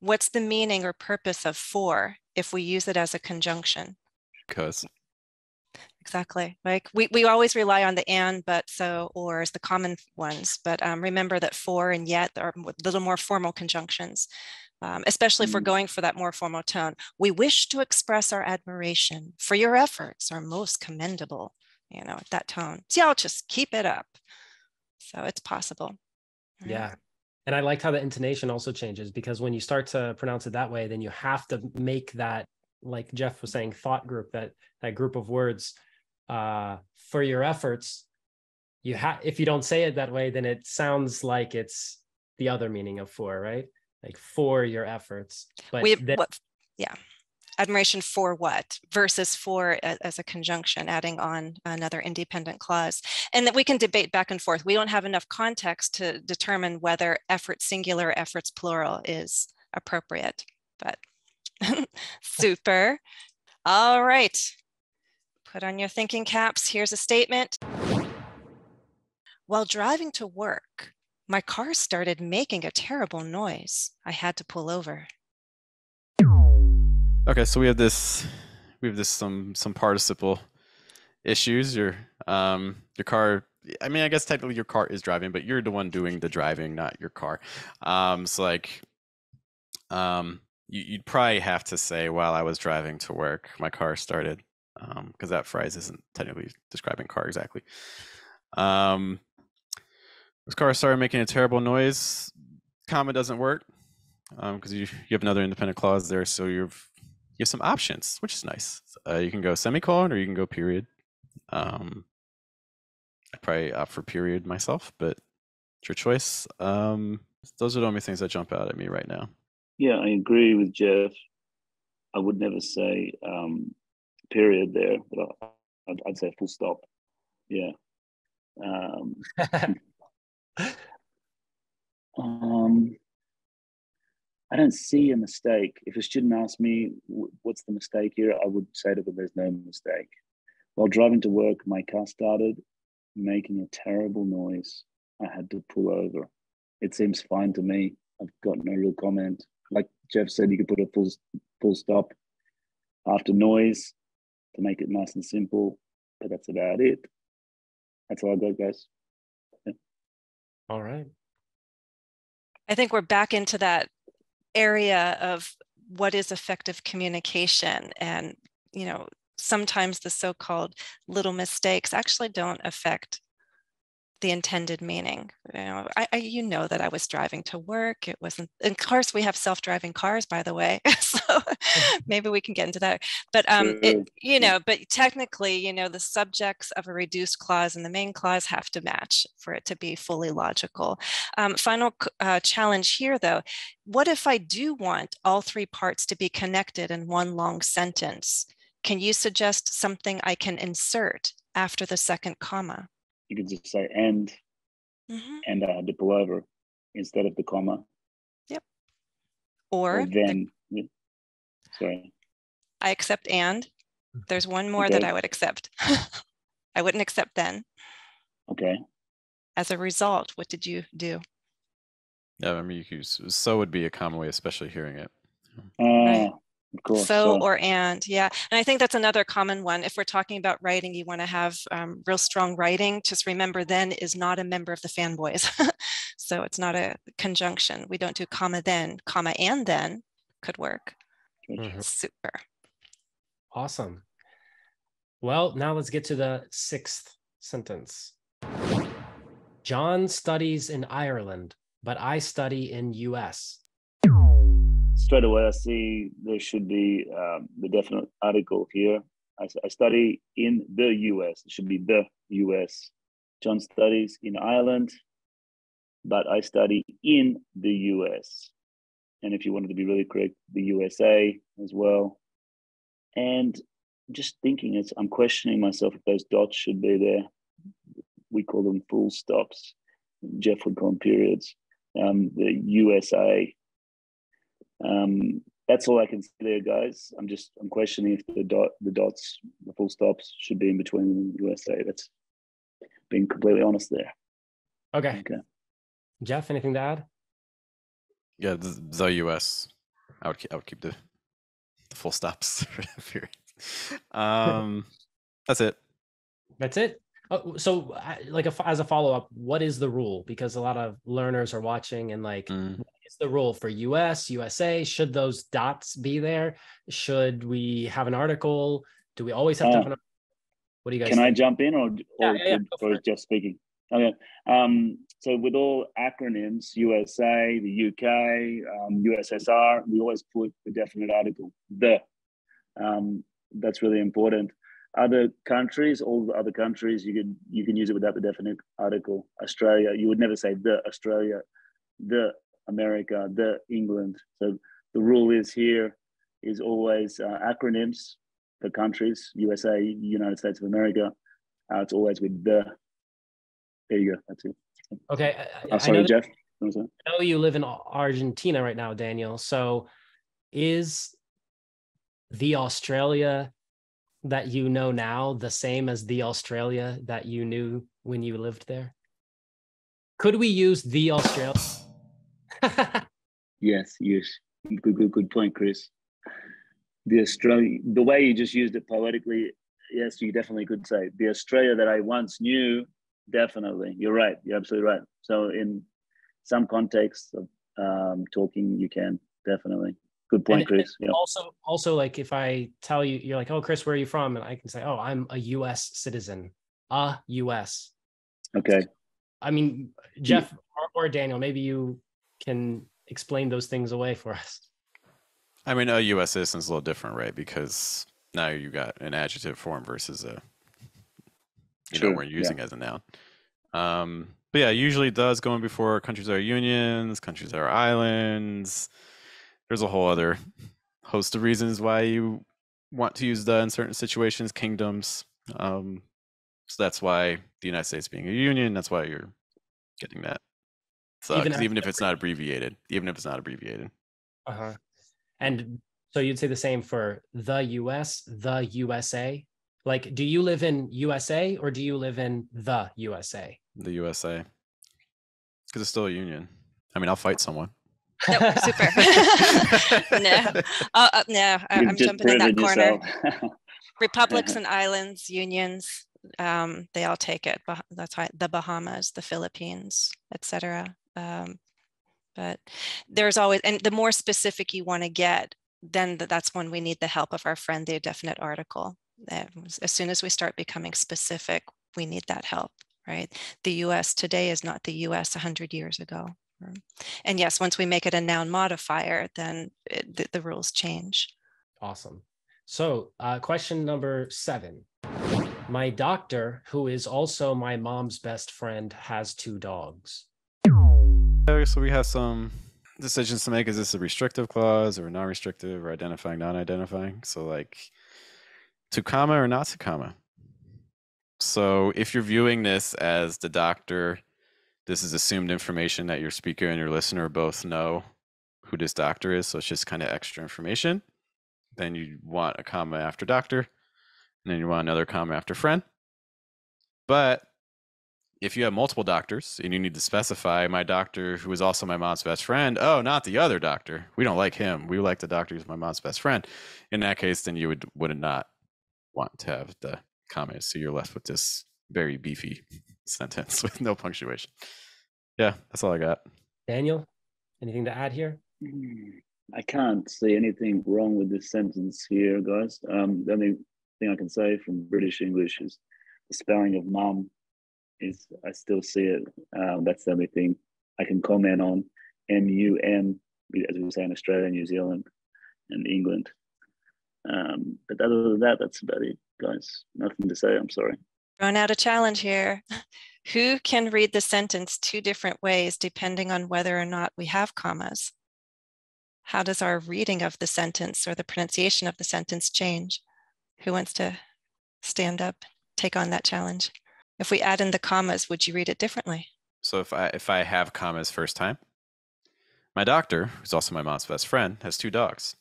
What's the meaning or purpose of for if we use it as a conjunction? Because. Exactly. Like we always rely on the and, but, so, or as the common ones. But remember that for and yet are little more formal conjunctions, especially if we're going for that more formal tone. We wish to express our admiration for your efforts are most commendable, at that tone. So y'all just keep it up. So it's possible. Yeah. And I liked how the intonation also changes, because when you start to pronounce it that way, then you have to make that, like Geoff was saying, thought group, that group of words for your efforts. If you don't say it that way, then it sounds like it's the other meaning of for, right? Like for your efforts. But admiration for what versus for as a conjunction, adding on another independent clause. And that we can debate back and forth. We don't have enough context to determine whether efforts singular, efforts plural is appropriate, but super. All right. Put on your thinking caps. Here's a statement. While driving to work, my car started making a terrible noise. I had to pull over. Okay, so we have some participle issues. Your car. I mean, I guess technically your car is driving, but you're the one doing the driving, not your car. You'd probably have to say, while I was driving to work, my car started, because that phrase isn't technically describing car exactly. This car started making a terrible noise. Comma doesn't work because you have another independent clause there, so you have some options, which is nice. You can go semicolon or you can go period. I'd probably opt for period myself, but it's your choice. Those are the only things that jump out at me right now. Yeah, I agree with Geoff. I would never say period there, but I'd say full stop. Yeah. I don't see a mistake. If a student asks me what's the mistake here, I would say to them there's no mistake. While driving to work, my car started making a terrible noise. I had to pull over. It seems fine to me. I've got no real comment. Like Geoff said, you could put a full stop after noise to make it nice and simple, but that's about it. That's all I got, guys. Yeah. All right. I think we're back into that area of what is effective communication. And, sometimes the so-called little mistakes actually don't affect the intended meaning. I that I was driving to work. It wasn't, of course we have self-driving cars, by the way, so maybe we can get into that. But but technically, the subjects of a reduced clause and the main clause have to match for it to be fully logical. Final challenge here, though. What if I do want all three parts to be connected in one long sentence? Can you suggest something I can insert after the second comma? You could just say and I had to pull over instead of the comma. Yep. Or then. Sorry. I accept and. There's one more that I would accept. I wouldn't accept then. Okay. As a result, what did you do? Yeah, I mean, you could use, so would be a common way, especially hearing it. Right. Of course. So or and, yeah. And I think that's another common one. If we're talking about writing, you want to have real strong writing. Just remember, then is not a member of the fanboys. So it's not a conjunction. We don't do comma then, comma and then could work. Super. Awesome. Well, now let's get to the 6th sentence. John studies in Ireland, but I study in US. Straight away, I see there should be the definite article here. I study in the US. It should be the US. John studies in Ireland, but I study in the US. And if you wanted to be really correct, the USA as well. And just thinking, I'm questioning myself if those dots should be there. We call them full stops. Geoff would call them periods. The USA. That's all I can see there, guys. I'm questioning if the dots, the full stops should be in between the USA. That's being completely honest there. Okay. Geoff, anything to add? Yeah, the US. I would keep the full stops for that period. That's it. That's it. Oh, so, like, as a follow-up, what is the rule? Because a lot of learners are watching, and like, what is the rule for US, USA? Should those dots be there? Should we have an article? Do we always have to have an article? What do you guys think? Can I jump in, or is Geoff speaking? Okay. So with all acronyms, USA, the UK, USSR, we always put the definite article, the. That's really important. Other countries, all the other countries, you can use it without the definite article. Australia, you would never say the Australia, the America, the England. So the rule is always acronyms for countries, USA, United States of America. It's always with the. There you go. That's it. Okay. Sorry, Geoff. I know you live in Argentina right now, Daniel. So is the Australia that you know now the same as the Australia that you knew when you lived there? Could we use the Australia? Yes. Good point, Kris. The way you just used it poetically, yes, you definitely could say the Australia that I once knew. Definitely, you're right. You're absolutely right. So in some contexts of talking, you can definitely. Good point, Kris. Yeah. Also, like if I tell you, you're like, oh, Kris, where are you from? And I can say, oh, I'm a U.S. citizen. U.S. Okay. So, I mean, Geoff or Daniel, maybe you can explain those things away for us. I mean, a U.S. citizen is a little different, right? Because now you got an adjective form versus a, we're using as a noun. But yeah, usually it does go in before countries are unions, countries are islands. There's a whole other host of reasons why you want to use the in certain situations, kingdoms. So that's why the United States being a union, that's why you're getting that. So, even if it's not abbreviated. Uh-huh. And so you'd say the same for the US, the USA? Like, do you live in USA or do you live in the USA? The USA. Because it's still a union. I mean, I'll fight someone. No, super. No, I'm jumping in that corner. Republics and islands, unions, they all take it. That's why the Bahamas, the Philippines, etc. But there's always, and the more specific you want to get, then that's when we need the help of our friend, the definite article. As soon as we start becoming specific, we need that help, right? The US today is not the US 100 years ago. And yes, once we make it a noun modifier, then the rules change. Awesome. So question number 7. My doctor, who is also my mom's best friend, has 2 dogs. So we have some decisions to make. Is this a restrictive clause or non-restrictive or identifying, non-identifying? So like To comma or not to comma. So if you're viewing this as the doctor, this is assumed information that your speaker and your listener both know who this doctor is. So it's just kind of extra information. Then you want a comma after doctor, and then you want another comma after friend. But if you have multiple doctors and you need to specify my doctor who is also my mom's best friend, oh, not the other doctor. We don't like him. We like the doctor who's my mom's best friend. In that case, then you would not want to have the comma. So you're left with this very beefy sentence with no punctuation. Yeah, that's all I got. Daniel, anything to add here? I can't see anything wrong with this sentence here, guys. The only thing I can say from British English is the spelling of mum is, I still see it. That's the only thing I can comment on. M-U-M, as we say in Australia, New Zealand, and England. But other than that, that's about it, guys. Nothing to say, I'm sorry. Throwing out a challenge here. Who can read the sentence two different ways depending on whether or not we have commas? How does our reading of the sentence or the pronunciation of the sentence change? Who wants to stand up, take on that challenge? If we add in the commas, would you read it differently? So if I have commas first time, my doctor, who's also my mom's best friend, has 2 dogs.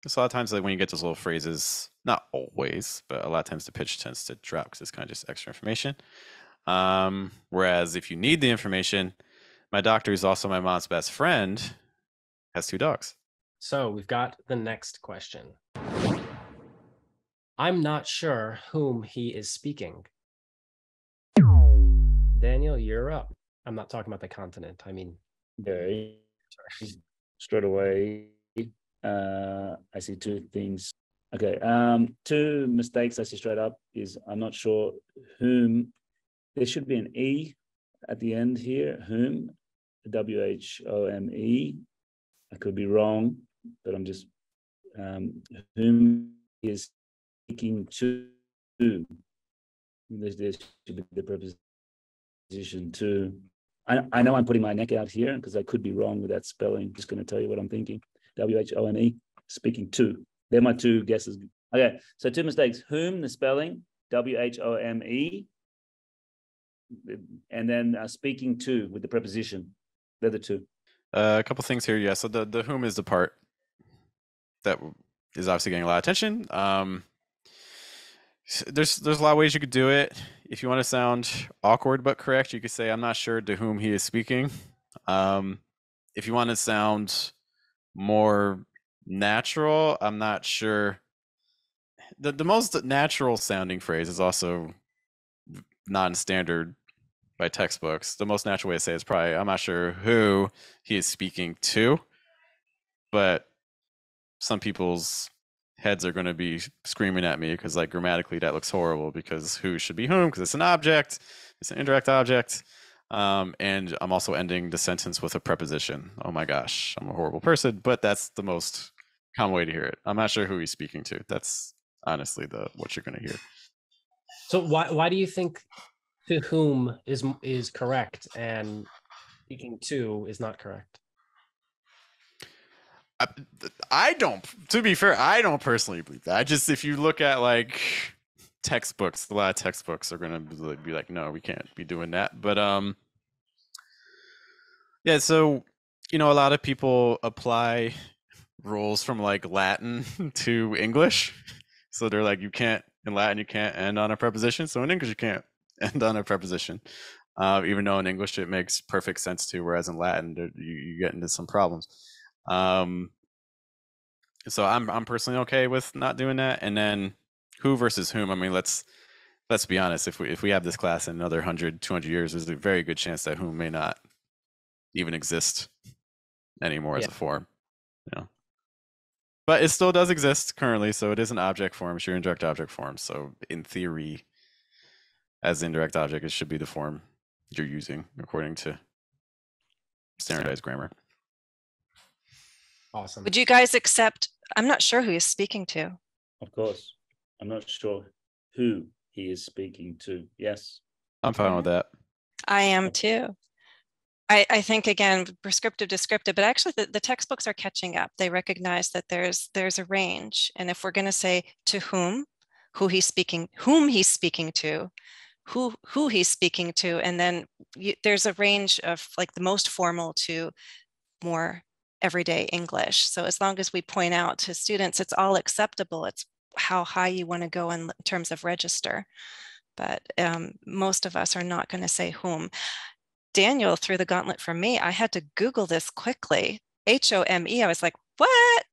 Because a lot of times, like when you get those little phrases, not always, but a lot of times the pitch tends to drop because it's kind of just extra information. Whereas if you need the information, my doctor, who's also my mom's best friend, has 2 dogs. So we've got the next question. I'm not sure whom he is speaking. Daniel, you're up. I'm not talking about the continent. I mean, Okay. Straight away, I see 2 things. Okay, 2 mistakes I see straight up is I'm not sure whom. There should be an E at the end here, whom, W-H-O-M-E. I could be wrong, but I'm just, whom is speaking to. There should be the preposition to. I know I'm putting my neck out here because I could be wrong with that spelling. Just going to tell you what I'm thinking. W-H-O-M-E, speaking to. They're my 2 guesses. Okay, so 2 mistakes. Whom, the spelling, W-H-O-M-E, and then speaking to with the preposition. They're the 2. A couple things here. Yeah, so the whom is the part that is obviously getting a lot of attention. There's a lot of ways you could do it. If you want to sound awkward but correct, you could say, I'm not sure to whom he is speaking. If you want to sound more natural, I'm not sure. The most natural sounding phrase is also non-standard by textbooks. The most natural way to say it is probably, I'm not sure who he is speaking to, but some people's heads are going to be screaming at me because, like, grammatically that looks horrible because who should be whom because it's an object, it's an indirect object, and I'm also ending the sentence with a preposition. Oh my gosh, I'm a horrible person, but that's the most common way to hear it. I'm not sure who he's speaking to. That's honestly what you're going to hear. so why do you think to whom is correct and speaking to is not correct? I don't, to be fair, I don't personally believe that. I just, if you look at like textbooks, a lot of textbooks are going to be like, no, we can't be doing that. But yeah, so, you know, a lot of people apply rules from like Latin to English. So they're like, in Latin, you can't end on a preposition. So in English, you can't end on a preposition. Even though in English, it makes perfect sense to, whereas in Latin, you get into some problems. So I'm personally okay with not doing that. And then who versus whom? I mean, let's be honest. If we have this class in another 100, 200 years, there's a very good chance that whom may not even exist anymore as a form. You know, but it still does exist currently. So it is an object form. It's your indirect object form. So in theory, as indirect object, it should be the form you're using according to standardized grammar. Awesome. Would you guys accept, I'm not sure who he's speaking to. Of course. I'm not sure who he is speaking to. Yes. I'm fine with that. I am too. I think, again, prescriptive, descriptive, but actually the textbooks are catching up. They recognize that there's a range. And if we're going to say to whom, whom he's speaking to, who he's speaking to, and then there's a range of like the most formal to more everyday English. So as long as we point out to students, it's all acceptable. It's how high you want to go in terms of register. But most of us are not going to say whom. Daniel threw the gauntlet for me. I had to Google this quickly. HOME. I was like, what?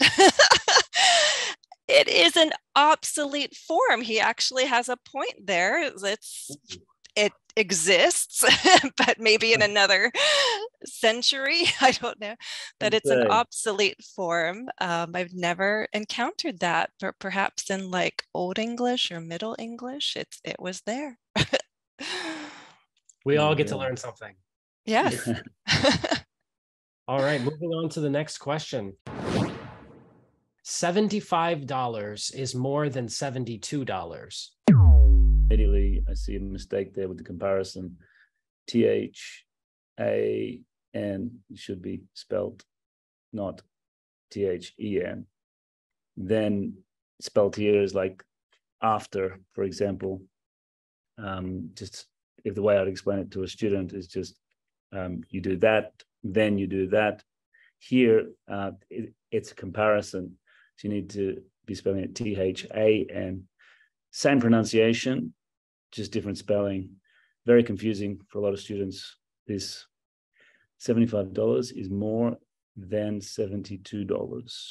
It is an obsolete form. He actually has a point there. It exists, but maybe in another century. I don't know. But it's an obsolete form. I've never encountered that, but perhaps in like Old English or Middle English, it was there. We all get to learn something. Yes. All right, moving on to the next question. $75 is more than $72. Immediately, I see a mistake there with the comparison. THAN should be spelled, not THEN. Then spelled here is like after, for example. Just if the way I'd explain it to a student is just you do that, then you do that. Here, it's a comparison. So you need to be spelling it THAN. Same pronunciation, just different spelling. Very confusing for a lot of students. This $75 is more than $72.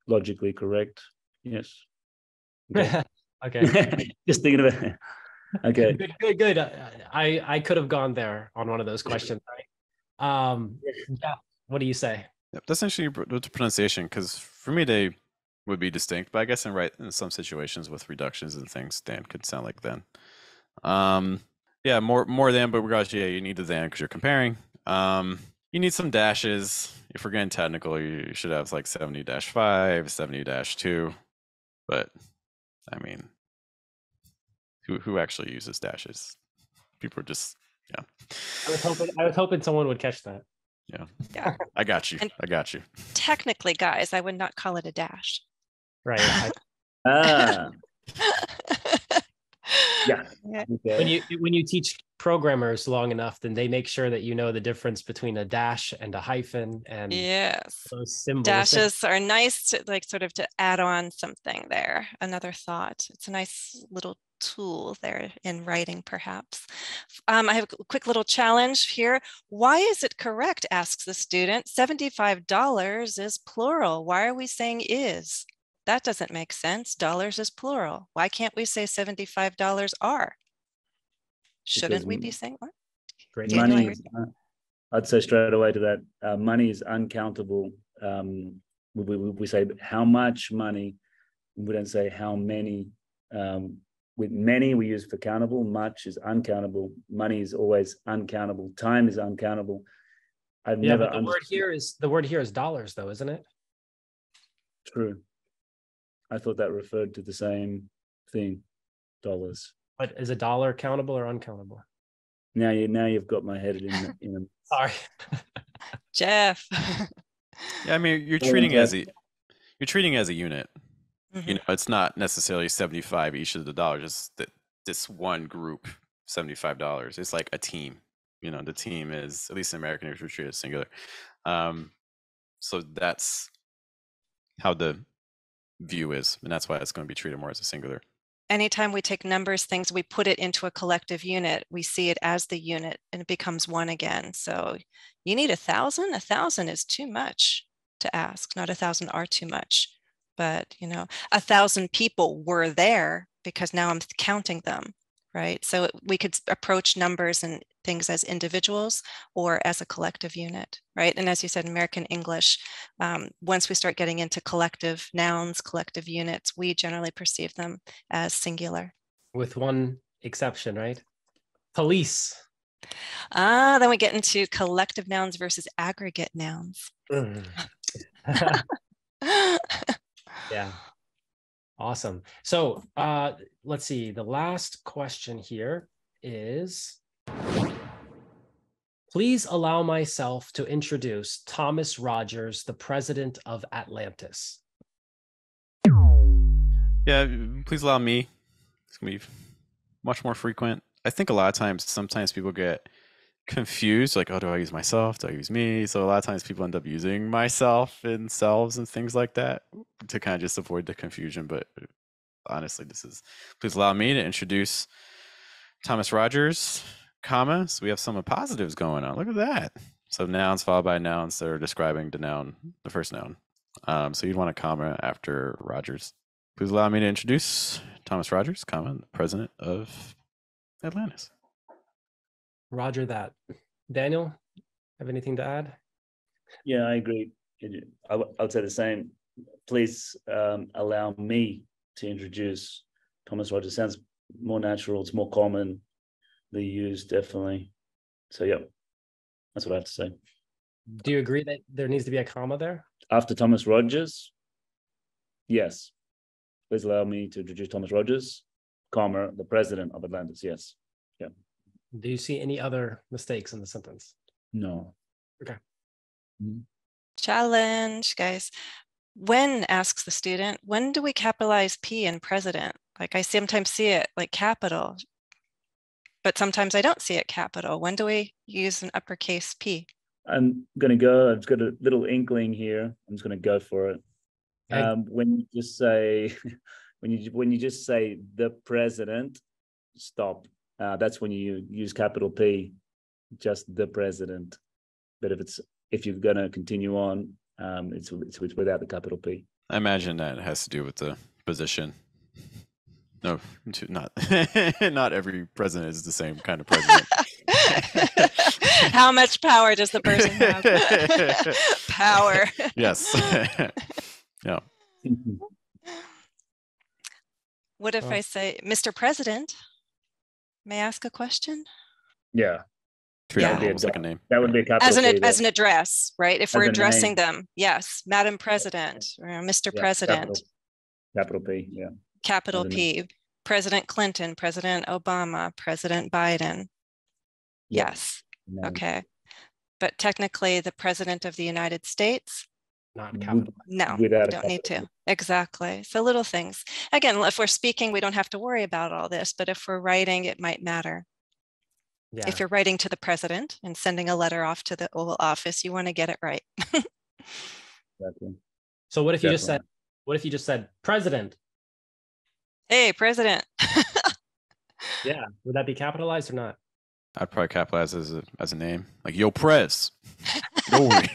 Logically correct. Yes. Okay. Okay. Just thinking about it. Okay. Good. I could have gone there on one of those questions, right? Yeah. What do you say? Yep, that's actually the pronunciation, because for me they would be distinct, but I guess in some situations with reductions and things, than could sound like then. Yeah, more than, but regardless, yeah, you need the than because you're comparing. You need some dashes. If we're getting technical, you should have like 70-5, 70-2. But I mean, who actually uses dashes? People are just, yeah. I was hoping someone would catch that. Yeah. I got you. I got you. Technically, guys, I would not call it a dash. Right. Yeah. Okay. When you teach programmers long enough, then they make sure that you know the difference between a dash and a hyphen, and yes, those symbols. Dashes are nice to like sort of to add on something there. Another thought. It's a nice little tool there in writing, perhaps. I have a quick little challenge here. Why is it correct, asks the student. $75 is plural. Why are we saying is? That doesn't make sense. Dollars is plural. Why can't we say $75 are? Shouldn't we be saying what? Great. Money, I'd say straight away to that, money is uncountable. We say how much money. We don't say how many. With many, we use for countable. Much is uncountable. Money is always uncountable. Time is uncountable. I've never. But the word here is dollars, though, isn't it? True. I thought that referred to the same thing, dollars. But is a dollar countable or uncountable? Now you've got my head in a Sorry, Geoff. Yeah, I mean you're treating as a unit. Mm-hmm. You know, it's not necessarily 75 each of the dollars. It's that this one group, $75. It's like a team. You know, the team is, at least in American English, we treat it as singular. So that's how the view is, and that's why it's going to be treated more as a singular. Anytime we take numbers, things, we put it into a collective unit, we see it as the unit and it becomes one again. So you need 1,000. 1,000 is too much to ask. Not 1,000 are too much, but 1,000 people were there because now I'm counting them, right? So we could approach numbers and things as individuals or as a collective unit, right? And as you said, in American English, once we start getting into collective nouns, collective units, we generally perceive them as singular. With one exception, right? Police. Then we get into collective nouns versus aggregate nouns. Yeah. Awesome. So let's see. The last question here is, please allow myself to introduce Thomas Rogers, the president of Atlantis. Yeah, please allow me. It's gonna be much more frequent. I think a lot of times, sometimes people get confused, like, oh, do I use myself? Do I use me? So a lot of times people end up using myself and selves and things like that to kind of just avoid the confusion. But honestly, please allow me to introduce Thomas Rogers, comma. So we have some positives going on. Look at that. So nouns followed by nouns that are describing the first noun. So you'd want a comma after Rogers. Please allow me to introduce Thomas Rogers, comma, the president of Atlantis. Roger that. Daniel, have anything to add? Yeah, I agree. I would say the same. Please allow me to introduce Thomas Rogers. Sounds more natural. It's more commonly used, definitely. So, yeah, that's what I have to say. Do you agree that there needs to be a comma there? After Thomas Rogers, yes. Please allow me to introduce Thomas Rogers, comma, the president of Atlantis. Yes. Yeah. Do you see any other mistakes in the sentence? No. Okay. Mm-hmm. Challenge, guys. When, asks the student, when do we capitalize P in president? Like I sometimes see it like capital, but sometimes I don't see it capital. When do we use an uppercase P? I'm going to go. I've got a little inkling here. I'm just going to go for it. Okay. When you just say, when you just say the president, stop. That's when you use capital P, just the president. But if you're going to continue on, it's without the capital P. I imagine that it has to do with the position. No, not every president is the same kind of president. How much power does the person have? Power. Yes. Yeah. What if I say, Mr. President, may I ask a question? Yeah. Treat Yeah. it almost like a name. That would be a capital As P. an address, right? If we're As a addressing name. them, yes, Madam President, or Mr. Yeah, President, Capital P, yeah. capital As a P, President Clinton, President Obama, President Biden. Yeah. Yes. Name. Okay. But technically the President of the United States, Not capital. no, Without you a don't need capital to. Exactly. So little things. Again, if we're speaking, we don't have to worry about all this, but if we're writing, it might matter. Yeah. If you're writing to the president and sending a letter off to the Oval Office, you want to get it right. Exactly. So what if you just Definitely. said, what if you just said president? Hey, President. Yeah. Would that be capitalized or not? I'd probably capitalize as a name, like Yo Prez. Don't worry.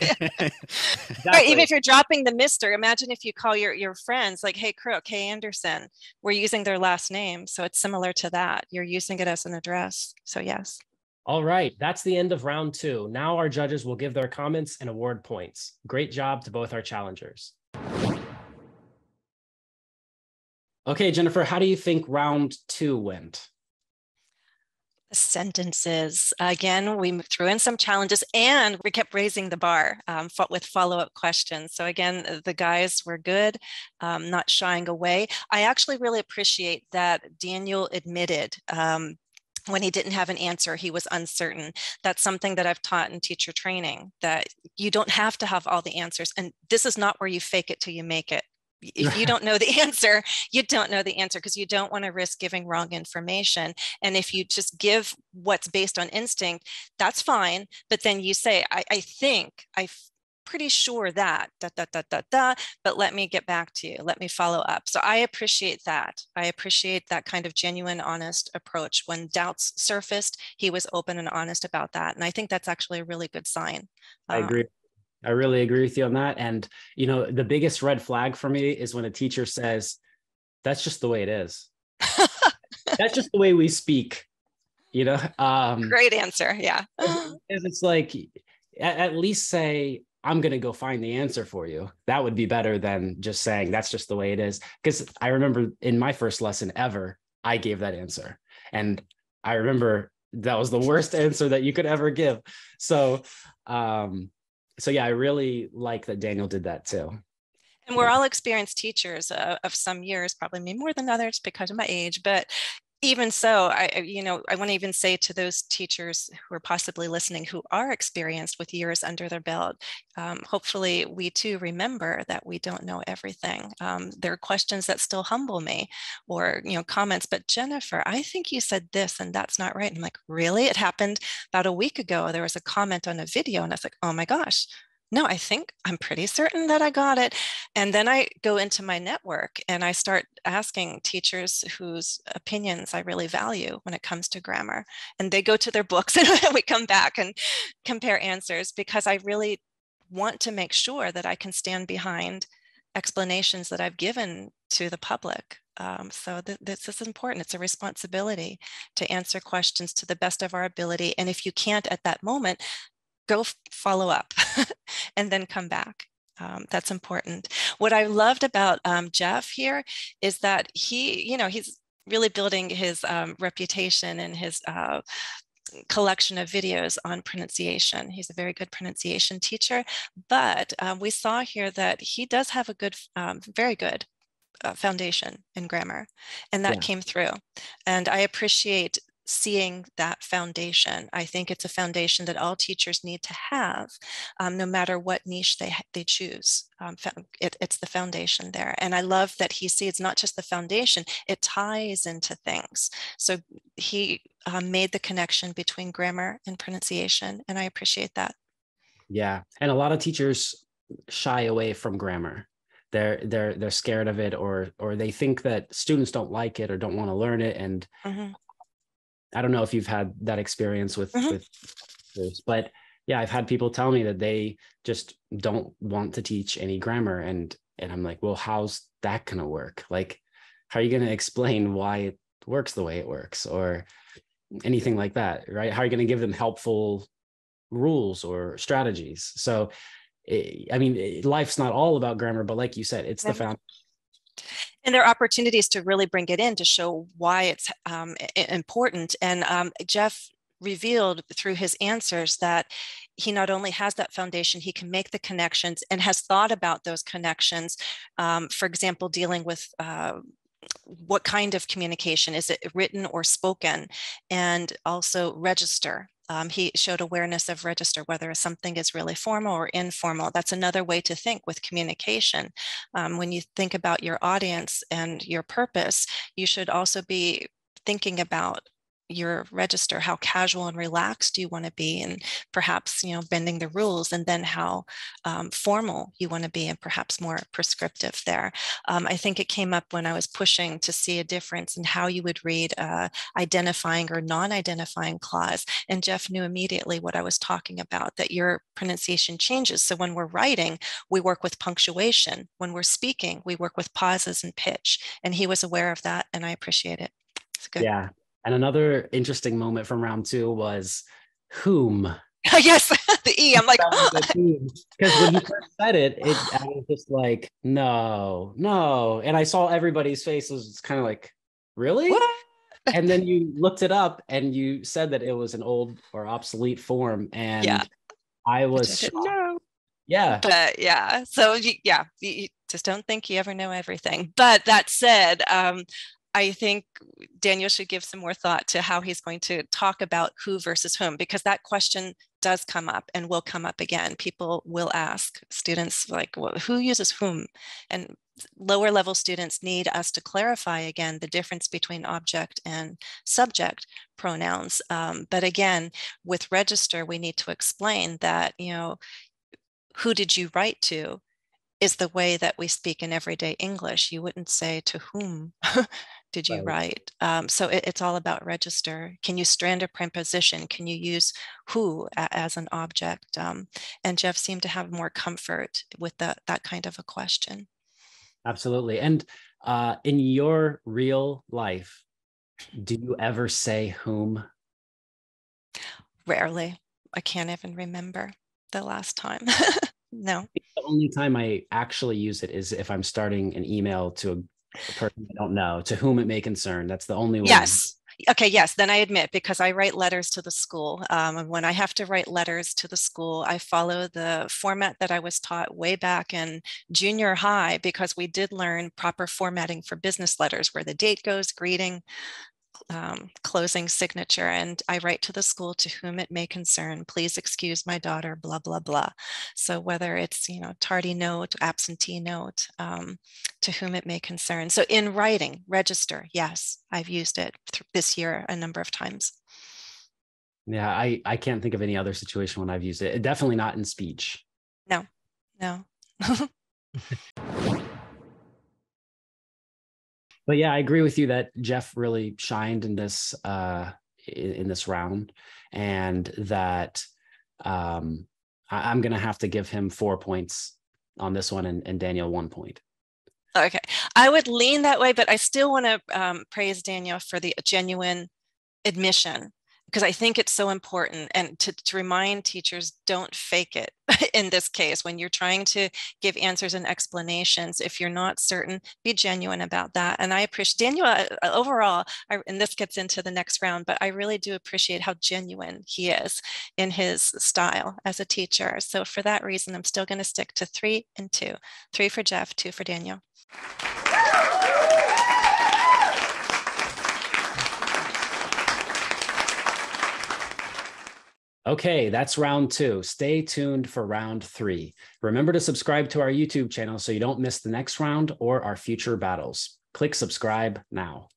Right, even if you're dropping the Mr., imagine if you call your friends like, hey, Crook, hey, Anderson, we're using their last name. So it's similar to that. You're using it as an address. So yes. All right, that's the end of round 2. Now our judges will give their comments and award points. Great job to both our challengers. Okay, Jennifer, how do you think round 2 went? The sentences, again, we threw in some challenges and we kept raising the bar with follow-up questions. So again, the guys were good, not shying away. I actually really appreciate that Daniel admitted when he didn't have an answer, he was uncertain. That's something that I've taught in teacher training, that you don't have to have all the answers. And this is not where you fake it till you make it. If you don't know the answer, you don't know the answer, because you don't want to risk giving wrong information. And if you just give what's based on instinct, that's fine. But then you say, I think, I'm pretty sure that, but let me get back to you. Let me follow up. So I appreciate that. I appreciate that kind of genuine, honest approach. When doubts surfaced, he was open and honest about that. And I think that's actually a really good sign. I agree. I really agree with you on that. And, you know, the biggest red flag for me is when a teacher says, that's just the way it is. That's just the way we speak, you know? Great answer. Yeah. It's like, at least say, I'm going to go find the answer for you. That would be better than just saying, that's just the way it is. Because I remember in my first lesson ever, I gave that answer. And I remember that was the worst answer that you could ever give. So yeah, I really like that Daniel did that too. And we're all experienced teachers of some years, probably me more than others because of my age, but Even so, I want to even say to those teachers who are possibly listening who are experienced with years under their belt, hopefully we too remember that we don't know everything. There are questions that still humble me, or comments, but Jennifer, I think you said this and that's not right. And I'm like, really? It happened about a week ago. There was a comment on a video and I was like, oh my gosh. No, I'm pretty certain that I got it. And then I go into my network and I start asking teachers whose opinions I really value when it comes to grammar. And they go to their books and we come back and compare answers, because I really want to make sure that I can stand behind explanations that I've given to the public. So this is important. It's a responsibility to answer questions to the best of our ability. And if you can't at that moment, go follow up and then come back. That's important. What I loved about Geoff here is that he's really building his reputation and his collection of videos on pronunciation. He's a very good pronunciation teacher, but we saw here that he does have a good, very good foundation in grammar, and that came through. And I appreciate seeing that foundation. I think it's a foundation that all teachers need to have, no matter what niche they choose. It's the foundation there. And I love that he sees not just the foundation, it ties into things. So he made the connection between grammar and pronunciation, and I appreciate that. Yeah, and a lot of teachers shy away from grammar. They're scared of it, or they think that students don't like it or don't want to learn it. And I don't know if you've had that experience with this, but yeah, I've had people tell me that they just don't want to teach any grammar, and I'm like, well, how's that gonna work? Like, how are you gonna explain why it works the way it works, or anything like that, right? How are you gonna give them helpful rules or strategies? So, life's not all about grammar, but like you said, it's the foundation. And there are opportunities to really bring it in to show why it's important. And Geoff revealed through his answers that he not only has that foundation, he can make the connections and has thought about those connections. For example, dealing with what kind of communication, is it written or spoken? And also register. He showed awareness of register, whether something is really formal or informal. That's another way to think with communication. When you think about your audience and your purpose, you should also be thinking about your register. How casual and relaxed do you want to be, and perhaps bending the rules, and then how formal you want to be, and perhaps more prescriptive there. I think it came up when I was pushing to see a difference in how you would read identifying or non-identifying clause, and Geoff knew immediately what I was talking about, that your pronunciation changes. So when we're writing, we work with punctuation. When we're speaking, we work with pauses and pitch, and he was aware of that, and I appreciate it. It's good. Yeah. And another interesting moment from round 2 was whom. Yes, the E. I'm like, because when he first said it, I was just like, no. And I saw everybody's faces kind of like, really? What? And then you looked it up and you said that it was an old or obsolete form. And I was shocked. No. Yeah. But yeah, so you just don't think you ever know everything. But that said, I think Daniel should give some more thought to how he's going to talk about who versus whom, because that question does come up and will come up again. People will ask students, like, well, who uses whom? And lower level students need us to clarify again the difference between object and subject pronouns. But again, with register, we need to explain that, who did you write to is the way that we speak in everyday English. You wouldn't say to whom did you write? So it's all about register. Can you strand a preposition? Can you use who as an object? And Geoff seemed to have more comfort with that kind of a question. Absolutely. And in your real life, do you ever say whom? Rarely. I can't even remember the last time. No. The only time I actually use it is if I'm starting an email to a person I don't know, to whom it may concern. That's the only one. Yes. Okay, yes, then I admit, because I write letters to the school. And when I have to write letters to the school, I follow the format that I was taught way back in junior high, because we did learn proper formatting for business letters, where the date goes, greeting, closing signature, and I write to the school to whom it may concern. Please excuse my daughter, blah, blah, blah. So whether it's, tardy note, absentee note, to whom it may concern. So in writing, register, yes, I've used it this year a number of times. Yeah, I can't think of any other situation when I've used it. Definitely not in speech. No. But yeah, I agree with you that Geoff really shined in this round, and that I'm going to have to give him 4 points on this one, and Daniel 1 point. Okay, I would lean that way, but I still want to praise Daniel for the genuine admission, because I think it's so important, and to remind teachers, don't fake it in this case. When you're trying to give answers and explanations, if you're not certain, be genuine about that. And I appreciate Daniel overall, and this gets into the next round, but I really do appreciate how genuine he is in his style as a teacher. So for that reason, I'm still going to stick to 3 and 2. 3 for Geoff, 2 for Daniel. Okay, that's round 2. Stay tuned for round 3. Remember to subscribe to our YouTube channel so you don't miss the next round or our future battles. Click subscribe now.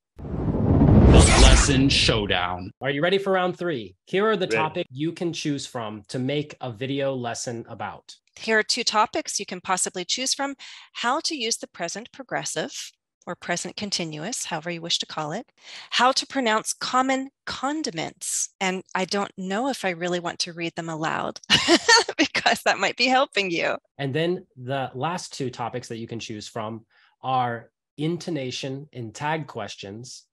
Lesson Showdown. Are you ready for round 3? Here are the topics you can choose from to make a video lesson about. Here are 2 topics you can possibly choose from: how to use the present progressive, or present continuous, however you wish to call it, how to pronounce common condiments. And I don't know if I really want to read them aloud because that might be helping you. And then the last 2 topics that you can choose from are intonation in tag questions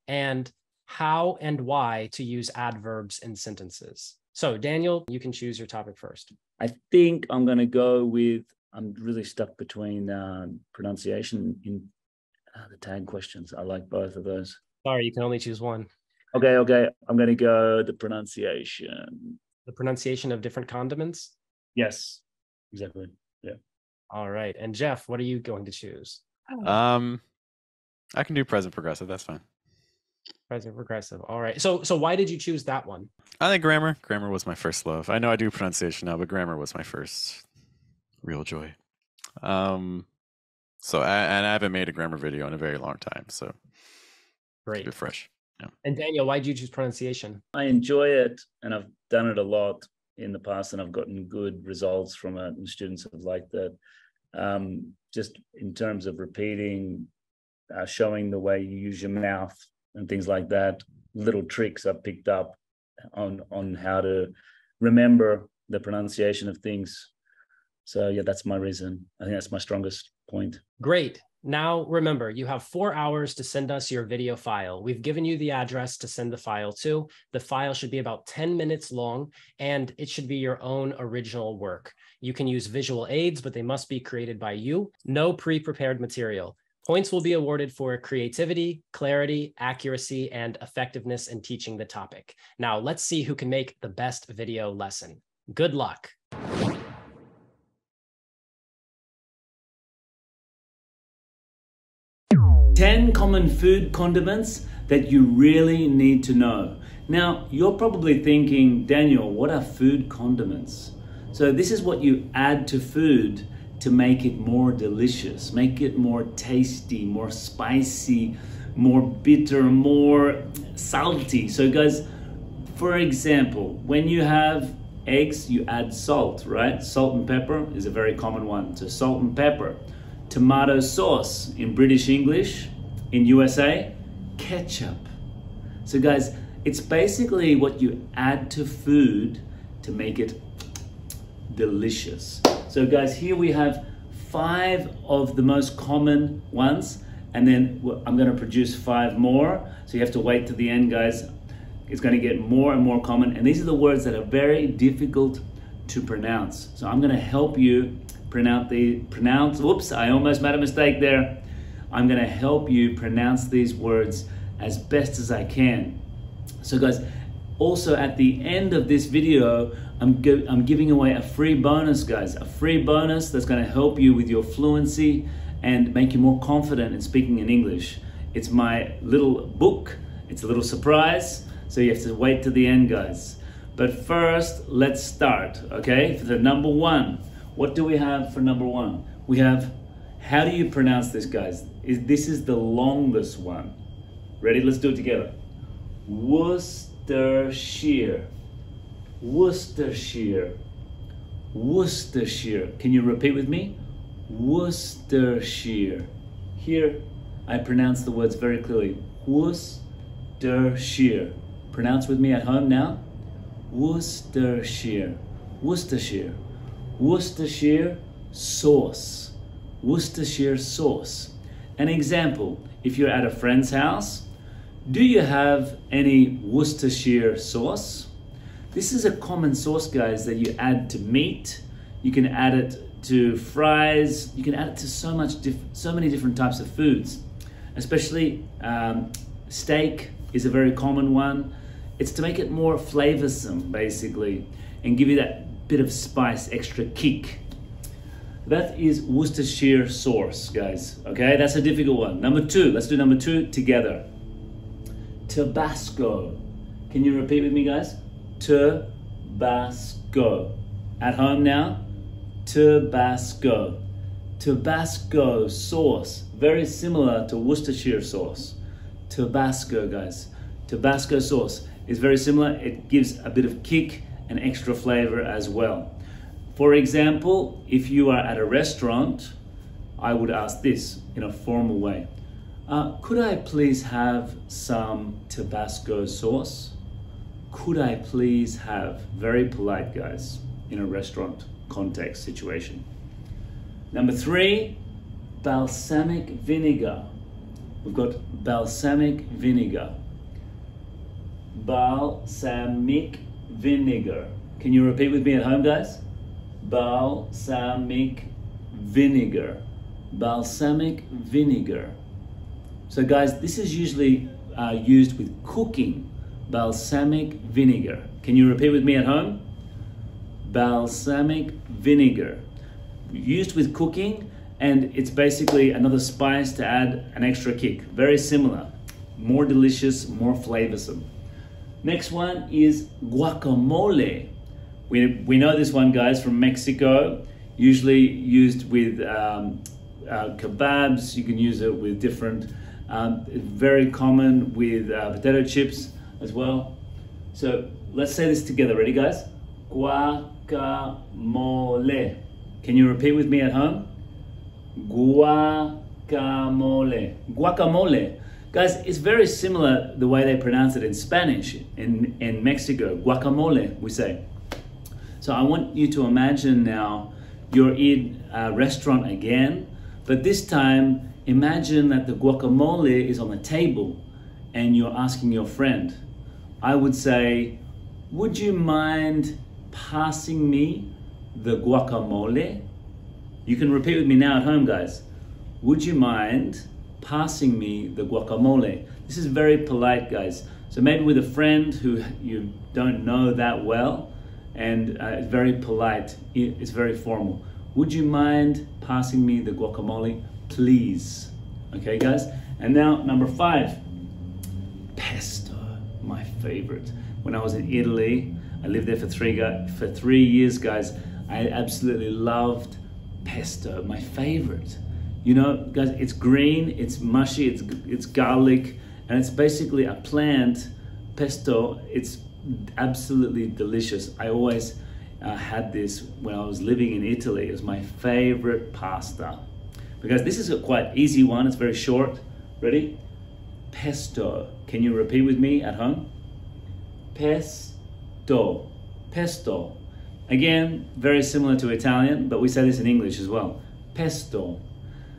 and how and why to use adverbs in sentences. So Daniel, you can choose your topic first. I think I'm going to go with, I'm really stuck between pronunciation in the tag questions. I like both of those. Sorry, you can only choose one. Okay. I'm going to go the pronunciation. The pronunciation of different condiments? Yes, exactly. Yeah. All right. And Geoff, what are you going to choose? I can do present progressive. That's fine. Present progressive. All right. So why did you choose that one? I think grammar. Grammar was my first love. I know I do pronunciation now, but grammar was my first real joy. So I haven't made a grammar video in a very long time, so great, keep it fresh. Yeah. And Daniel, why did you choose pronunciation? I enjoy it, and I've done it a lot in the past, and I've gotten good results from it, and students have liked that. Just in terms of repeating, showing the way you use your mouth and things like that, little tricks I've picked up on how to remember the pronunciation of things. So yeah, that's my reason. I think that's my strongest point. Great. Now, remember, you have 4 hours to send us your video file. We've given you the address to send the file to. The file should be about 10 minutes long, and it should be your own original work. You can use visual aids, but they must be created by you. No pre-prepared material. Points will be awarded for creativity, clarity, accuracy, and effectiveness in teaching the topic. Now, let's see who can make the best video lesson. Good luck. Ten common food condiments that you really need to know. Now, you're probably thinking, Daniel, what are food condiments? So this is what you add to food to make it more delicious, make it more tasty, more spicy, more bitter, more salty. So guys, for example, when you have eggs, you add salt, right? Salt and pepper is a very common one. So salt and pepper. Tomato sauce in British English, in USA, ketchup. So guys, it's basically what you add to food to make it delicious. So guys, here we have 5 of the most common ones, and then I'm gonna produce 5 more. So you have to wait to the end, guys. It's gonna get more and more common, and these are the words that are very difficult to pronounce. So I'm gonna help you pronounce, whoops, I almost made a mistake there. I'm gonna help you pronounce these words as best as I can. So guys, also at the end of this video, I'm giving away a free bonus, guys, a free bonus that's gonna help you with your fluency and make you more confident in speaking in English. It's my little book. It's a little surprise, so you have to wait to the end, guys. But first, let's start, okay? For the number one, what do we have for number one? We have, how do you pronounce this, guys? This is the longest one. Ready? Let's do it together. Worcestershire. Worcestershire. Worcestershire. Can you repeat with me? Worcestershire. Here, I pronounce the words very clearly. Worcestershire. Pronounce with me at home now. Worcestershire. Worcestershire. Worcestershire sauce. Worcestershire sauce. An example, if you're at a friend's house, do you have any Worcestershire sauce? This is a common sauce, guys, that you add to meat. You can add it to fries. You can add it to so many different types of foods. Especially steak is a very common one. It's to make it more flavorsome, basically, and give you that bit of spice, extra kick. That is Worcestershire sauce, guys. Okay, that's a difficult one. Number two, let's do number two together. Tabasco. Can you repeat with me, guys? Tabasco. At home now? Tabasco. Tabasco sauce. Very similar to Worcestershire sauce. Tabasco, guys. Tabasco sauce is very similar. It gives a bit of kick and extra flavor as well. For example, if you are at a restaurant, I would ask this in a formal way. Could I please have some Tabasco sauce? Could I please have? Very polite, guys, in a restaurant context situation. Number three, balsamic vinegar. We've got balsamic vinegar. Balsamic vinegar. Can you repeat with me at home, guys? Balsamic vinegar. Balsamic vinegar. So guys, this is usually used with cooking. Balsamic vinegar. Can you repeat with me at home? Balsamic vinegar. Used with cooking, and it's basically another spice to add an extra kick. Very similar. More delicious, more flavorsome. Next one is guacamole. We know this one, guys, from Mexico. Usually used with kebabs. You can use it with different, very common with potato chips as well. So let's say this together. Ready, guys? Guacamole. Can you repeat with me at home? Guacamole. Guacamole. Guys, it's very similar the way they pronounce it in Spanish in Mexico. Guacamole, we say. So I want you to imagine now you're in a restaurant again, but this time imagine that the guacamole is on the table and you're asking your friend. I would say, would you mind passing me the guacamole? You can repeat with me now at home, guys. Would you mind passing me the guacamole? This is very polite, guys. So maybe with a friend who you don't know that well, and it's very polite, it's very formal. Would you mind passing me the guacamole, please? Okay, guys? And now, number five, pesto, my favorite. When I was in Italy, I lived there for 3 years, guys. I absolutely loved pesto, my favorite. You know, guys, it's green, it's mushy, it's garlic, and it's basically a plant. Pesto, it's absolutely delicious. I always had this when I was living in Italy. It was my favorite pasta. Because this is a quite easy one, it's very short. Ready? Pesto. Can you repeat with me at home? Pesto. Pesto. Again, very similar to Italian, but we say this in English as well. Pesto.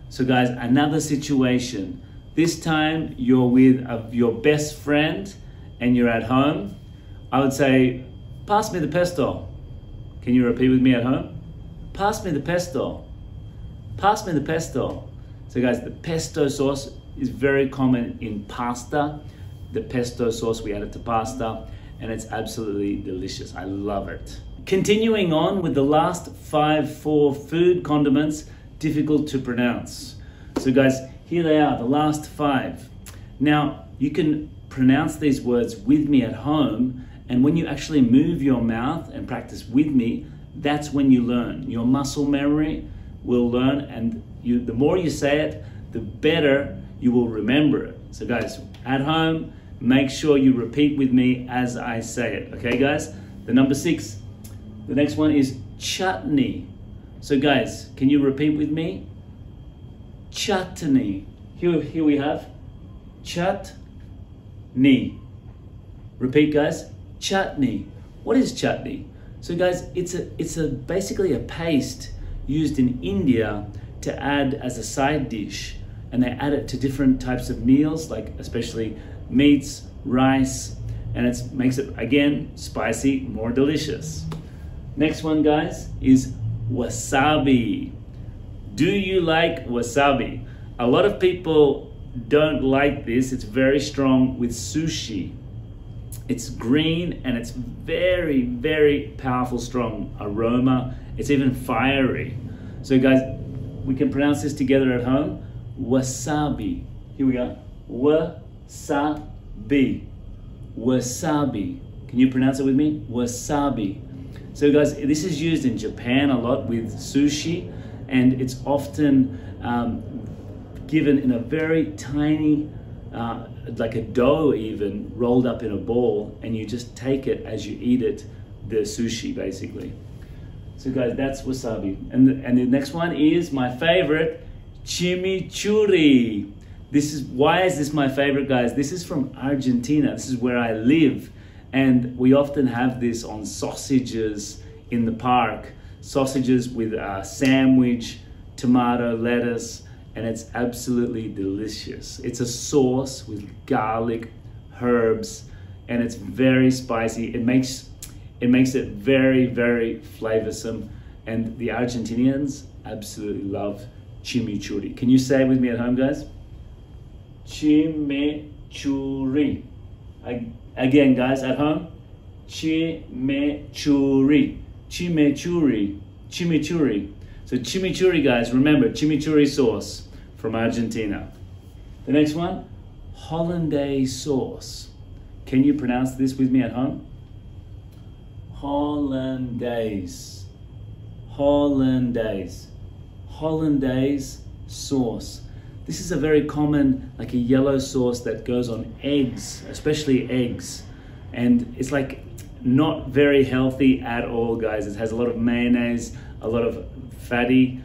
So guys, another situation. This time you're with your best friend and you're at home. I would say, pass me the pesto. Can you repeat with me at home? Pass me the pesto. Pass me the pesto. So guys, the pesto sauce is very common in pasta. The pesto sauce, we add it to pasta, and it's absolutely delicious. I love it. Continuing on with the last 5 food condiments, difficult to pronounce. So guys, here they are, the last 5. Now, you can pronounce these words with me at home, and when you actually move your mouth and practice with me, that's when you learn. Your muscle memory will learn, and the more you say it, the better you will remember it. So guys, at home, make sure you repeat with me as I say it. Okay guys? The number 6, the next one is chutney. So guys, can you repeat with me? Chutney. Here we have chutney. Repeat guys, chutney. What is chutney? So guys, it's basically a paste used in India to add as a side dish, and they add it to different types of meals, like especially meats, rice, and it makes it, again, spicy, more delicious. Next one guys is wasabi. Do you like wasabi? A lot of people don't like this. It's very strong with sushi. It's green and it's very, very powerful, strong aroma. It's even fiery. So guys, we can pronounce this together at home. Wasabi. Here we go. Wasabi. Wasabi. Can you pronounce it with me? Wasabi. So guys, this is used in Japan a lot with sushi, and it's often given in a very tiny, like a dough even, rolled up in a ball, and you just take it as you eat it, the sushi basically. So guys, that's wasabi. And the next one is my favorite, chimichurri. Why is this my favorite, guys? This is from Argentina. This is where I live. And we often have this on sausages in the park. Sausages with a sandwich, tomato, lettuce, and it's absolutely delicious. It's a sauce with garlic, herbs, and it's very spicy. It makes it very, very flavorsome. And the Argentinians absolutely love chimichurri. Can you say it with me at home, guys? Chimichurri. Again, guys, at home. Chimichurri. Chimichurri. Chimichurri. So chimichurri, guys, remember, chimichurri sauce from Argentina. The next one, hollandaise sauce. Can you pronounce this with me at home? Hollandaise. Hollandaise. Hollandaise sauce. This is a very common, like a yellow sauce that goes on eggs, especially eggs. And it's like not very healthy at all, guys. It has a lot of mayonnaise, a lot of fatty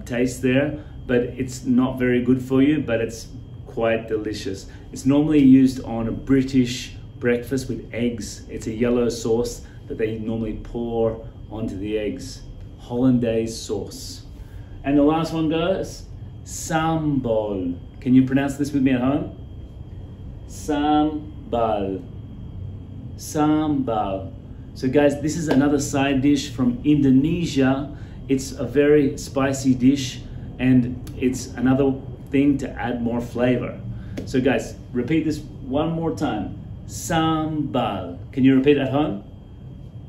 taste there, but it's not very good for you, but it's quite delicious. It's normally used on a British breakfast with eggs. It's a yellow sauce that they normally pour onto the eggs. Hollandaise sauce. And the last one, guys, sambal. Can you pronounce this with me at home? Sambal. Sambal. So guys, this is another side dish from Indonesia. It's a very spicy dish, and it's another thing to add more flavor. So guys, repeat this one more time. Sambal. Can you repeat at home?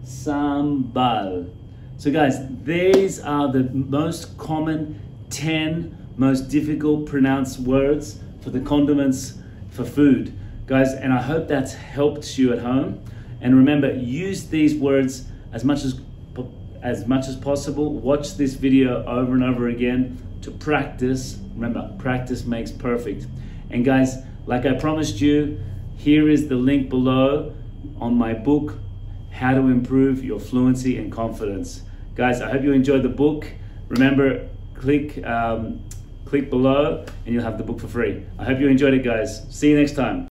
Sambal. So guys, these are the most common 10 most difficult pronounced words for the condiments for food. Guys, and I hope that's helped you at home. And remember, use these words as much as possible. Watch this video over and over again to practice. Remember, practice makes perfect. And guys, like I promised you, here is the link below on my book, How to Improve Your Fluency and Confidence. Guys, I hope you enjoyed the book. Remember, click below and you'll have the book for free. I hope you enjoyed it, guys. See you next time.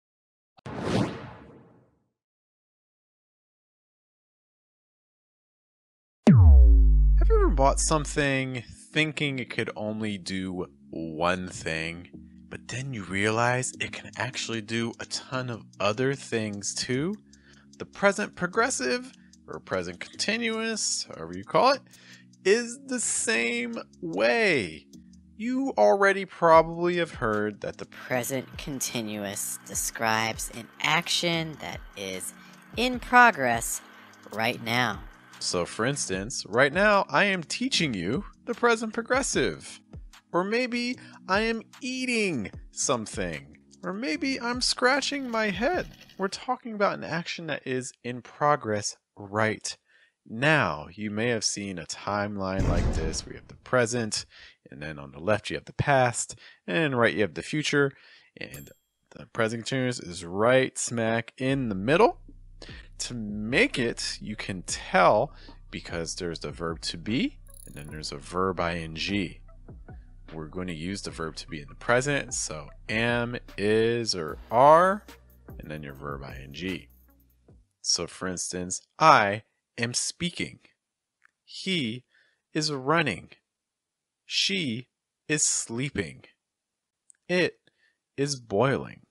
Have you ever bought something thinking it could only do one thing, but then you realize it can actually do a ton of other things too? The present progressive, or present continuous, however you call it, is the same way. You already probably have heard that the present continuous describes an action that is in progress right now. So for instance, right now I am teaching you the present progressive. Or maybe I am eating something. Or maybe I'm scratching my head. We're talking about an action that is in progress right now. You may have seen a timeline like this. We have the present, and then on the left you have the past, and right you have the future, and the present continuous is right smack in the middle. To make it, you can tell because there's the verb to be, and then there's a verb ing. We're going to use the verb to be in the present, so am, is, or are, and then your verb ing. So for instance, I am speaking. He is running. She is sleeping. It is boiling.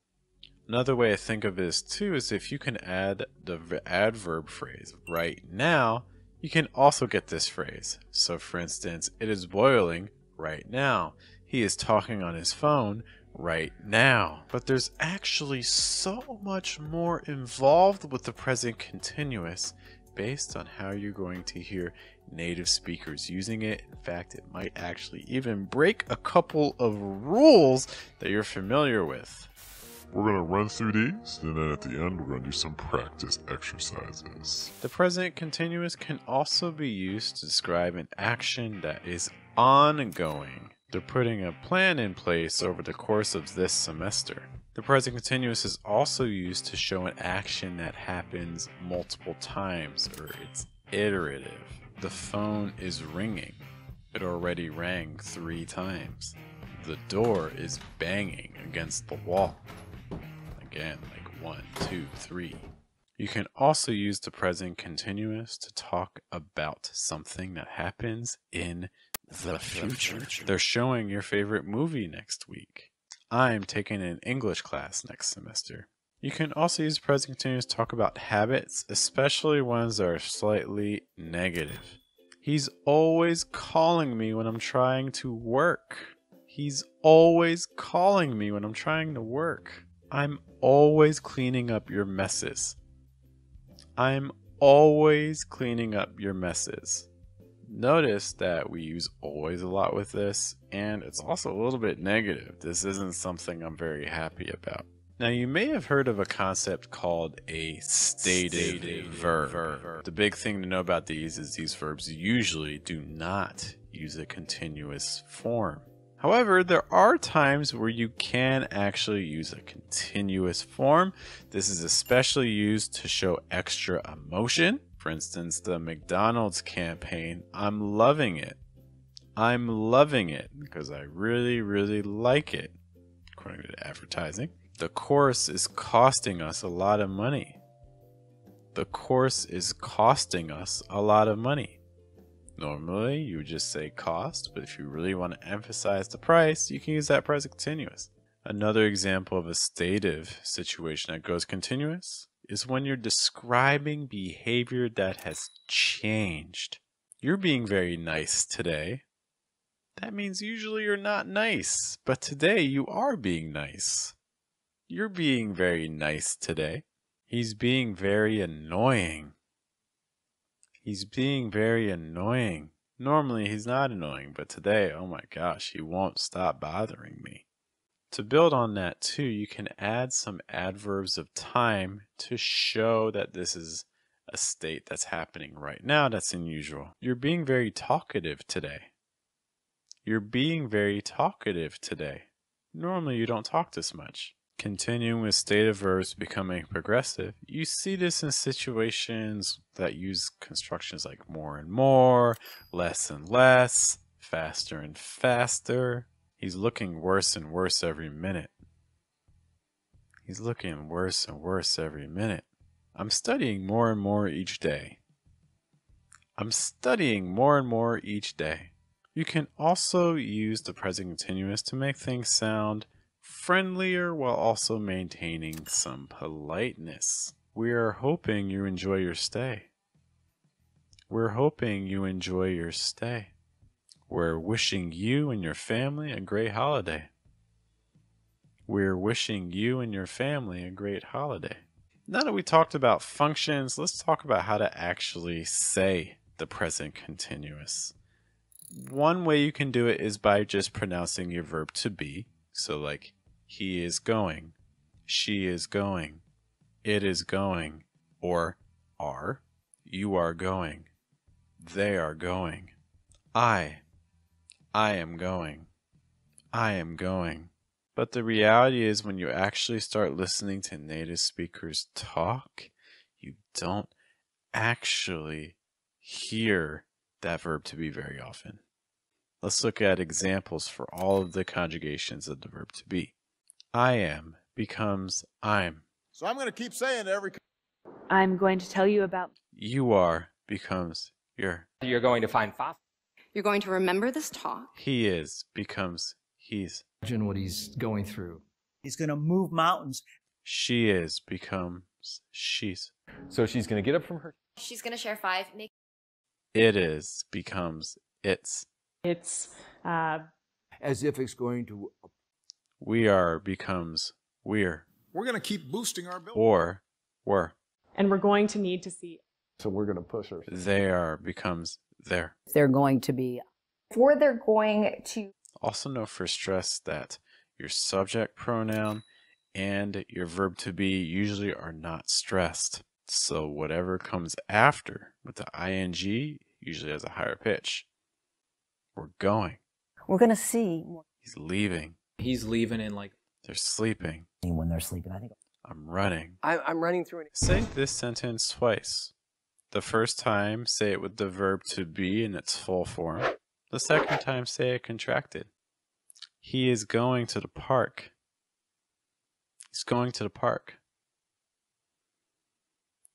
Another way to think of this too is if you can add the adverb phrase right now, you can also get this phrase. So for instance, it is boiling right now. He is talking on his phone right now. But there's actually so much more involved with the present continuous based on how you're going to hear native speakers using it. In fact, it might actually even break a couple of rules that you're familiar with. We're going to run through these, and then at the end we're going to do some practice exercises. The present continuous can also be used to describe an action that is ongoing. They're putting a plan in place over the course of this semester. The present continuous is also used to show an action that happens multiple times, or it's iterative. The phone is ringing. It already rang 3 times. The door is banging against the wall. Again, like 1, 2, 3. You can also use the present continuous to talk about something that happens in the future. They're showing your favorite movie next week. I'm taking an English class next semester. You can also use present continuous to talk about habits, especially ones that are slightly negative. He's always calling me when I'm trying to work. He's always calling me when I'm trying to work. I'm always cleaning up your messes. I'm always cleaning up your messes. Notice that we use always a lot with this, and it's also a little bit negative. This isn't something I'm very happy about. Now, you may have heard of a concept called a stative verb. The big thing to know about these is these verbs usually do not use a continuous form. However, there are times where you can actually use a continuous form. This is especially used to show extra emotion. For instance, the McDonald's campaign, I'm loving it. I'm loving it because I really, really like it, according to advertising. The course is costing us a lot of money. The course is costing us a lot of money. Normally, you would just say cost, but if you really want to emphasize the price, you can use that present continuous. Another example of a stative situation that goes continuous is when you're describing behavior that has changed. You're being very nice today. That means usually you're not nice, but today you are being nice. You're being very nice today. He's being very annoying. He's being very annoying. Normally he's not annoying, but today, oh my gosh, he won't stop bothering me. To build on that too, you can add some adverbs of time to show that this is a state that's happening right now that's unusual. You're being very talkative today. You're being very talkative today. Normally you don't talk this much. Continuing with stative verbs becoming progressive, you see this in situations that use constructions like more and more, less and less, faster and faster. He's looking worse and worse every minute. He's looking worse and worse every minute. I'm studying more and more each day. I'm studying more and more each day. You can also use the present continuous to make things sound friendlier while also maintaining some politeness. We are hoping you enjoy your stay. We're hoping you enjoy your stay. We're wishing you and your family a great holiday. We're wishing you and your family a great holiday. Now that we talked about functions, let's talk about how to actually say the present continuous. One way you can do it is by just pronouncing your verb to be. So like, he is going. She is going. It is going. Or are. You are going. They are going. I am going. I am going. But the reality is when you actually start listening to native speakers talk, you don't actually hear that verb to be very often. Let's look at examples for all of the conjugations of the verb to be. I am becomes I'm. So I'm going to keep saying every... I'm going to tell you about... You are becomes you're. You're going to find fossil. You're going to remember this talk. He is becomes he's. Imagine what he's going through. He's going to move mountains. She is becomes she's. So she's going to get up from her... She's going to share 5. It is becomes it's. It's... As if it's going to... We are becomes we're. We're going to keep boosting our bill. Or were. And we're going to need to see... So we're going to push her. They are becomes there. They're going to be... Or they're going to... Also note for stress that your subject pronoun and your verb to be usually are not stressed. So whatever comes after with the ing usually has a higher pitch. We're going. We're going to see. He's leaving. He's leaving in like... They're sleeping. When they're sleeping, I think... I'm running. I'm running through an... Say this sentence twice. The first time, say it with the verb to be in its full form. The second time, say it contracted. He is going to the park. He's going to the park.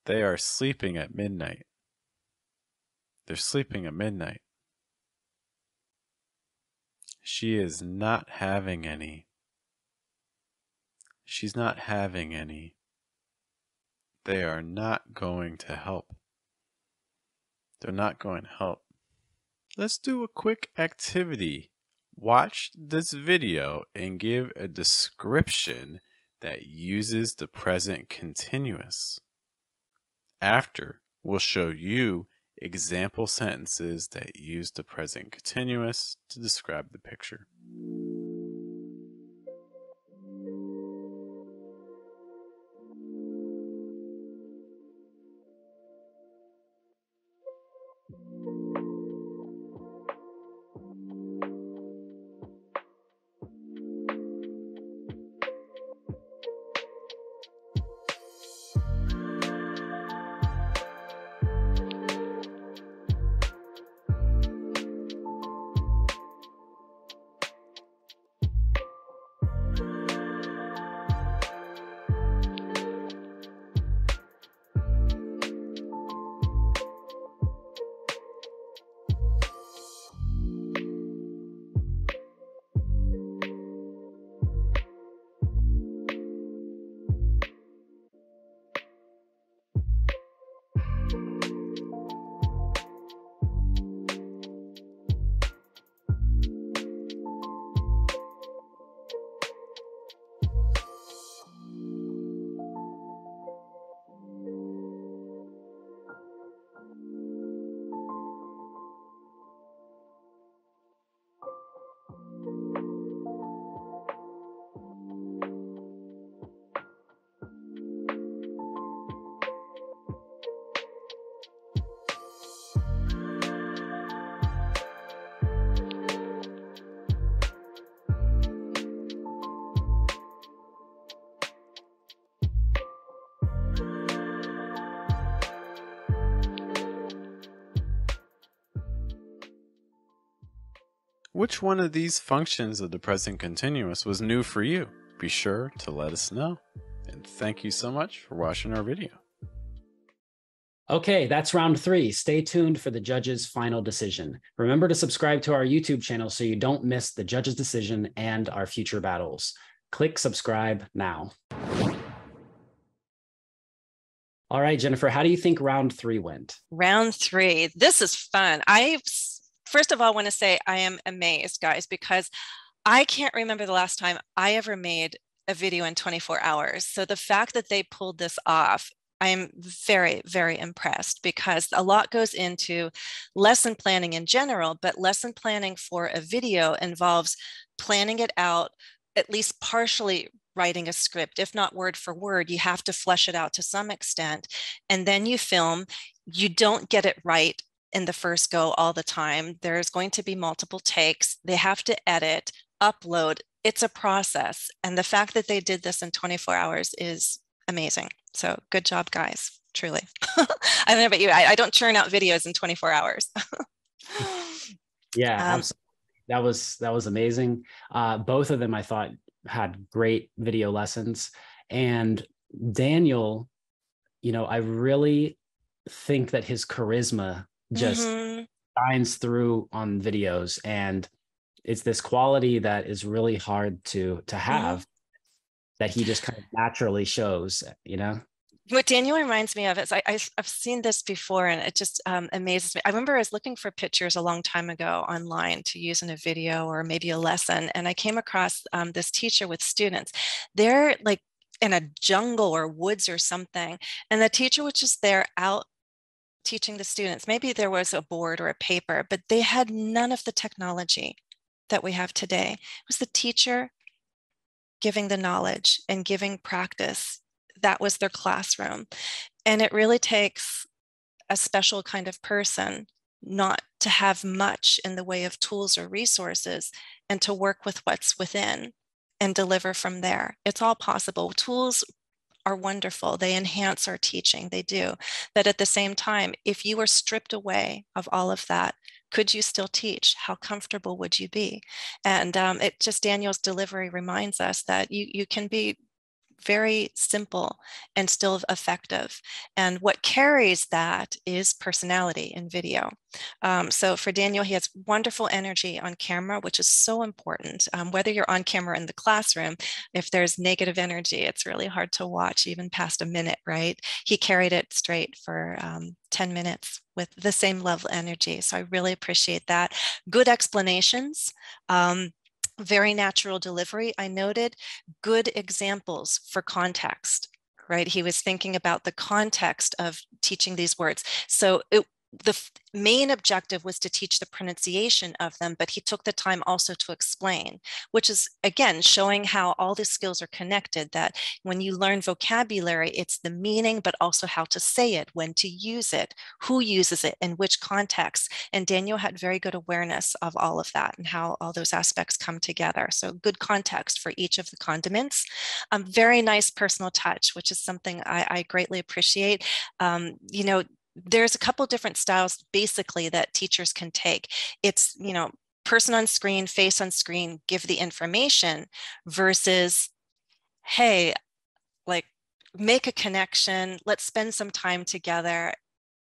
They are sleeping at midnight. They're sleeping at midnight. She is not having any. She's not having any. They are not going to help. They're not going to help. Let's do a quick activity. Watch this video and give a description that uses the present continuous. After, we'll show you example sentences that use the present continuous to describe the picture. Which one of these functions of the present continuous was new for you? Be sure to let us know. And thank you so much for watching our video. Okay, that's round 3. Stay tuned for the judge's final decision. Remember to subscribe to our YouTube channel so you don't miss the judge's decision and our future battles. Click subscribe now. All right, Jennifer, how do you think round 3 went? Round 3. This is fun. First of all, want to say I am amazed, guys, because I can't remember the last time I ever made a video in 24 hours. So the fact that they pulled this off, I'm very, very impressed because a lot goes into lesson planning in general, but lesson planning for a video involves planning it out, at least partially writing a script, if not word for word. You have to flesh it out to some extent. And then you film. You don't get it right in the first go all the time. There's going to be multiple takes. They have to edit, upload. It's a process. And the fact that they did this in 24 hours is amazing. So good job, guys, truly. I don't know about you. I don't churn out videos in 24 hours. Yeah, absolutely. That was amazing. Both of them, I thought, had great video lessons. And Daniel, I really think that his charisma just shines through on videos, and it's this quality that is really hard to have, that he just kind of naturally shows. What Daniel reminds me of is I've seen this before, and it just amazes me. I remember I was looking for pictures a long time ago online to use in a video or maybe a lesson, and I came across this teacher with students. They're like in a jungle or woods or something, and the teacher was just there out teaching the students. Maybe there was a board or a paper, but they had none of the technology that we have today. It was the teacher giving the knowledge and giving practice. That was their classroom. And it really takes a special kind of person not to have much in the way of tools or resources, and to work with what's within and deliver from there. It's all possible. Tools are wonderful. They enhance our teaching. They do. But at the same time, if you were stripped away of all of that, could you still teach? How comfortable would you be? And Daniel's delivery reminds us that you can be very simple and still effective. And what carries that is personality in video. So for Daniel, he has wonderful energy on camera, which is so important. Whether you're on camera in the classroom, if there's negative energy, it's really hard to watch even past a minute, right? He carried it straight for 10 minutes with the same level of energy. So I really appreciate that. Good explanations. Very natural delivery. I noted good examples for context, right? He was thinking about the context of teaching these words. So the main objective was to teach the pronunciation of them, but he took the time also to explain, which is, again, showing how all the skills are connected, that when you learn vocabulary, it's the meaning, but also how to say it, when to use it, who uses it, in which context. And Daniel had very good awareness of all of that and how all those aspects come together. So good context for each of the condiments. Very nice personal touch, which is something I greatly appreciate. There's a couple different styles basically that teachers can take. It's, person on screen, face on screen, give the information, versus, hey, like, make a connection, let's spend some time together,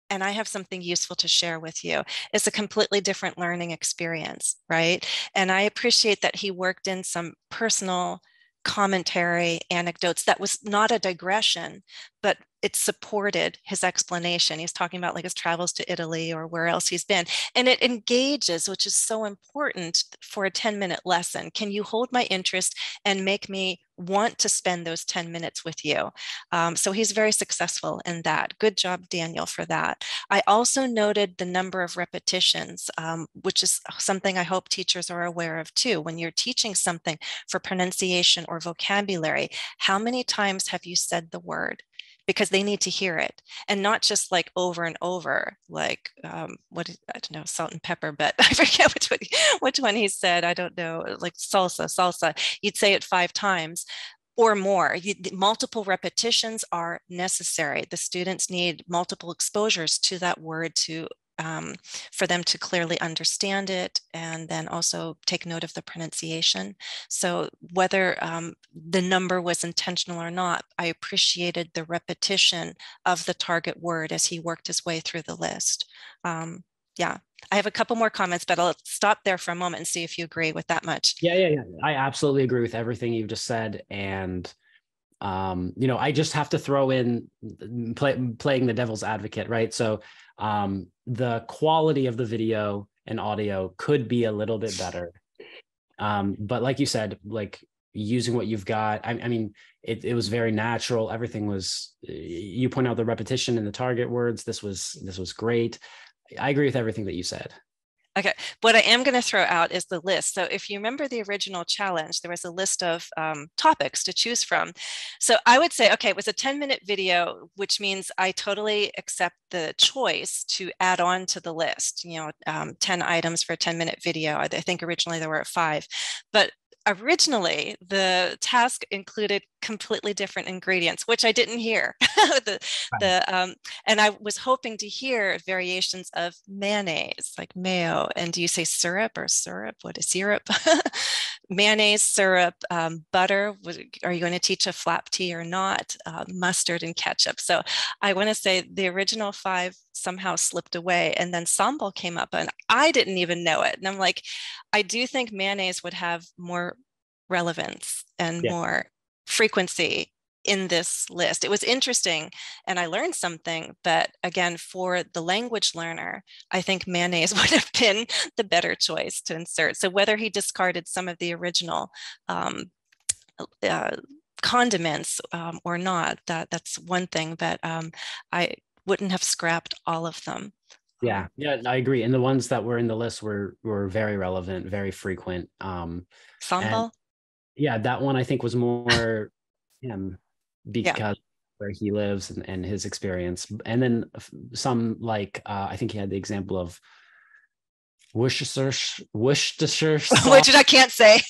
and I have something useful to share with you. It's a completely different learning experience, right? And I appreciate that he worked in some personal commentary, anecdotes that was not a digression, but it supported his explanation. He's talking about like his travels to Italy or where else he's been. And it engages, which is so important for a 10-minute lesson. Can you hold my interest and make me want to spend those 10 minutes with you? So he's very successful in that. Good job, Daniel, for that. I also noted the number of repetitions, which is something I hope teachers are aware of too. When you're teaching something for pronunciation or vocabulary, how many times have you said the word? Because they need to hear it, and not just like over and over, like I don't know, salt and pepper, but I forget which one he said. I don't know, like salsa. You'd say it 5 times or more. Multiple repetitions are necessary. The students need multiple exposures to that word for them to clearly understand it, and then also take note of the pronunciation. So whether the number was intentional or not, I appreciated the repetition of the target word as he worked his way through the list. Yeah, I have a couple more comments, but I'll stop there for a moment and see if you agree with that much. Yeah. I absolutely agree with everything you've just said. And I just have to throw in playing the devil's advocate, right? So the quality of the video and audio could be a little bit better. But like you said, like using what you've got, I mean, it was very natural. Everything was, you point out the repetition and the target words. This was great. I agree with everything that you said. Okay, what I am going to throw out is the list. So if you remember the original challenge, there was a list of topics to choose from. So I would say, okay, it was a 10-minute video, which means I totally accept the choice to add on to the list, 10 items for a 10-minute video. I think originally there were 5, but originally the task included completely different ingredients, which I didn't hear. And I was hoping to hear variations of mayonnaise, like mayo. And do you say syrup or syrup? What is syrup? Mayonnaise, syrup, butter. Are you going to teach a flap tea or not? Mustard and ketchup. So I want to say the original 5 somehow slipped away, and then sambal came up and I didn't even know it. And I'm like, I do think mayonnaise would have more relevance and more frequency in this list. It was interesting and I learned something, but again, for the language learner, I think mayonnaise would have been the better choice to insert. So whether he discarded some of the original condiments or not, that's one thing, but I wouldn't have scrapped all of them. Yeah, I agree. And the ones that were in the list were very relevant, very frequent. Sambal? Yeah, that one I think was more him because where he lives and his experience. And then some like I think he had the example of Worcestershire sauce. Which I can't say.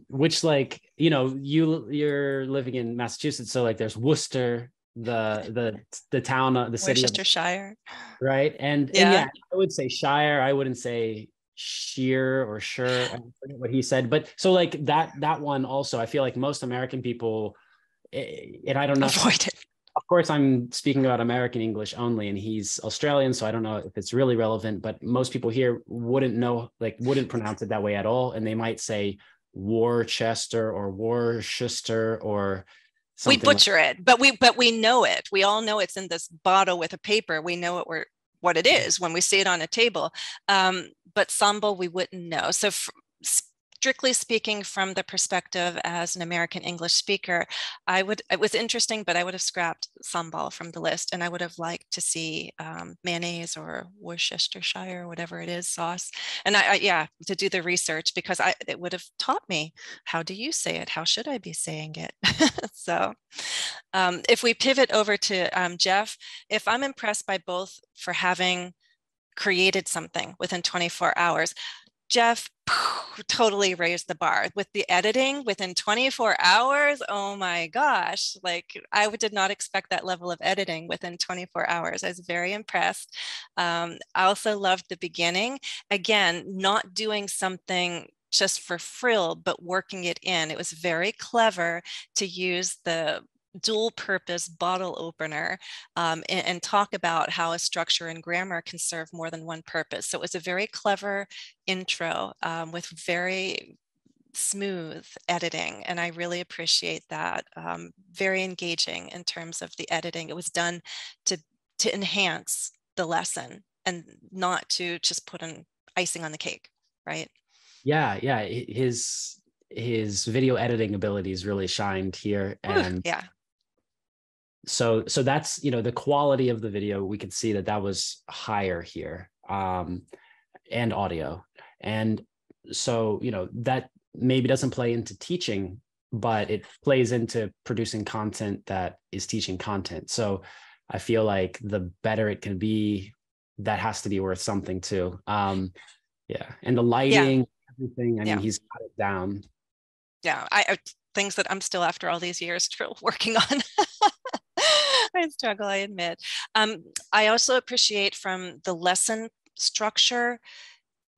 Which like, you're living in Massachusetts, so like there's Worcester, the town, the city, Worcestershire, right? And yeah, I would say Shire. I wouldn't say sheer or sure. I forget what he said, but so like that one also, I feel like most American people, and I don't know, avoid it. Of course, I'm speaking about American English only, and he's Australian, so I don't know if it's really relevant. But most people here wouldn't pronounce it that way at all, and they might say Worcester or Worcester or something. We butcher it, but we know it. We all know it's in this bottle with a paper. We know what it is when we see it on a table. But sambal, we wouldn't know. So strictly speaking, from the perspective as an American English speaker, it was interesting, but I would have scrapped sambal from the list, and I would have liked to see mayonnaise or Worcestershire, whatever it is, sauce. And to do the research, because it would have taught me, how do you say it? How should I be saying it? So if we pivot over to Geoff, if I'm impressed by both for having created something within 24 hours, Geoff totally raised the bar with the editing within 24 hours. Oh my gosh. Like I did not expect that level of editing within 24 hours. I was very impressed. I also loved the beginning. Again, not doing something just for frill, but working it in. It was very clever to use the dual purpose bottle opener and talk about how a structure and grammar can serve more than one purpose. So it was a very clever intro with very smooth editing, and I really appreciate that. Very engaging in terms of the editing. It was done to enhance the lesson and not to just put an icing on the cake, right? Yeah, his video editing abilities really shined here, and so that's the quality of the video. We could see that was higher here, and audio, and so that maybe doesn't play into teaching, but it plays into producing content that is teaching content. So I feel like the better it can be, that has to be worth something too. And the lighting, everything. I mean, he's got it down. Yeah, I things that I'm still, after all these years, still working on. I struggle, I admit. I also appreciate from the lesson structure,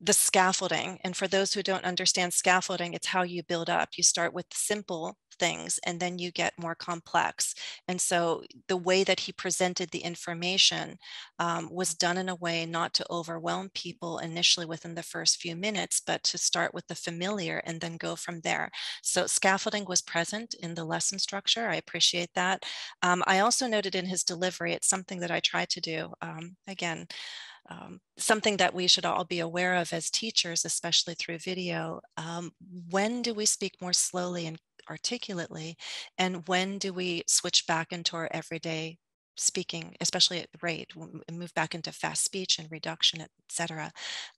the scaffolding. And for those who don't understand scaffolding, it's how you build up. You start with simple things and then you get more complex. And so the way that he presented the information was done in a way not to overwhelm people initially within the first few minutes, but to start with the familiar and then go from there. So scaffolding was present in the lesson structure. I appreciate that. I also noted in his delivery, it's something that I try to do. Again, something that we should all be aware of as teachers, especially through video. When do we speak more slowly and articulately, and when do we switch back into our everyday speaking, especially at the rate, move back into fast speech and reduction, etc.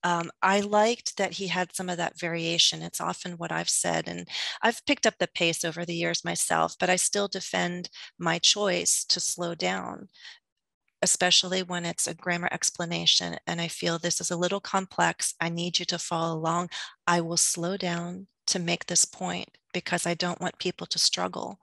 I liked that he had some of that variation. It's often what I've said, and I've picked up the pace over the years myself, but I still defend my choice to slow down, especially when it's a grammar explanation. And I feel this is a little complex. I need you to follow along. I will slow down to make this point because I don't want people to struggle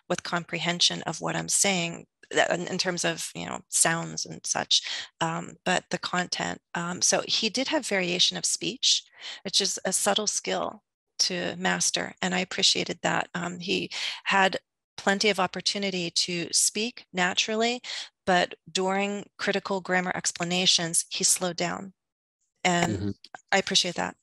with comprehension of what I'm saying in terms of, sounds and such, but the content. So he did have variation of speech, which is a subtle skill to master. And I appreciated that. He had plenty of opportunity to speak naturally, but during critical grammar explanations, he slowed down. And I appreciate that.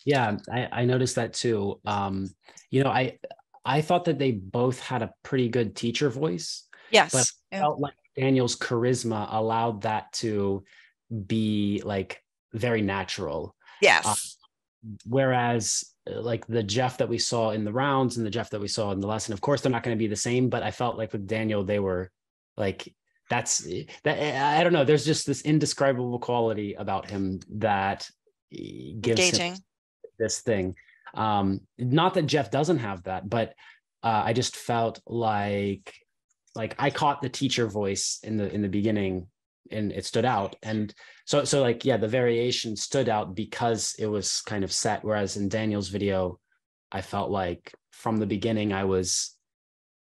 Yeah, I noticed that too. I thought that they both had a pretty good teacher voice. Yes. But I felt like Daniel's charisma allowed that to be like very natural. Yes. Whereas like the Geoff that we saw in the rounds and the Geoff that we saw in the lesson, of course, they're not going to be the same, but I felt like with Daniel, they were like, I don't know. There's just this indescribable quality about him that gives him this thing. Not that Geoff doesn't have that, but I just felt like I caught the teacher voice in the beginning and it stood out. And so the variation stood out because it was kind of set. Whereas in Daniel's video, I felt like from the beginning I was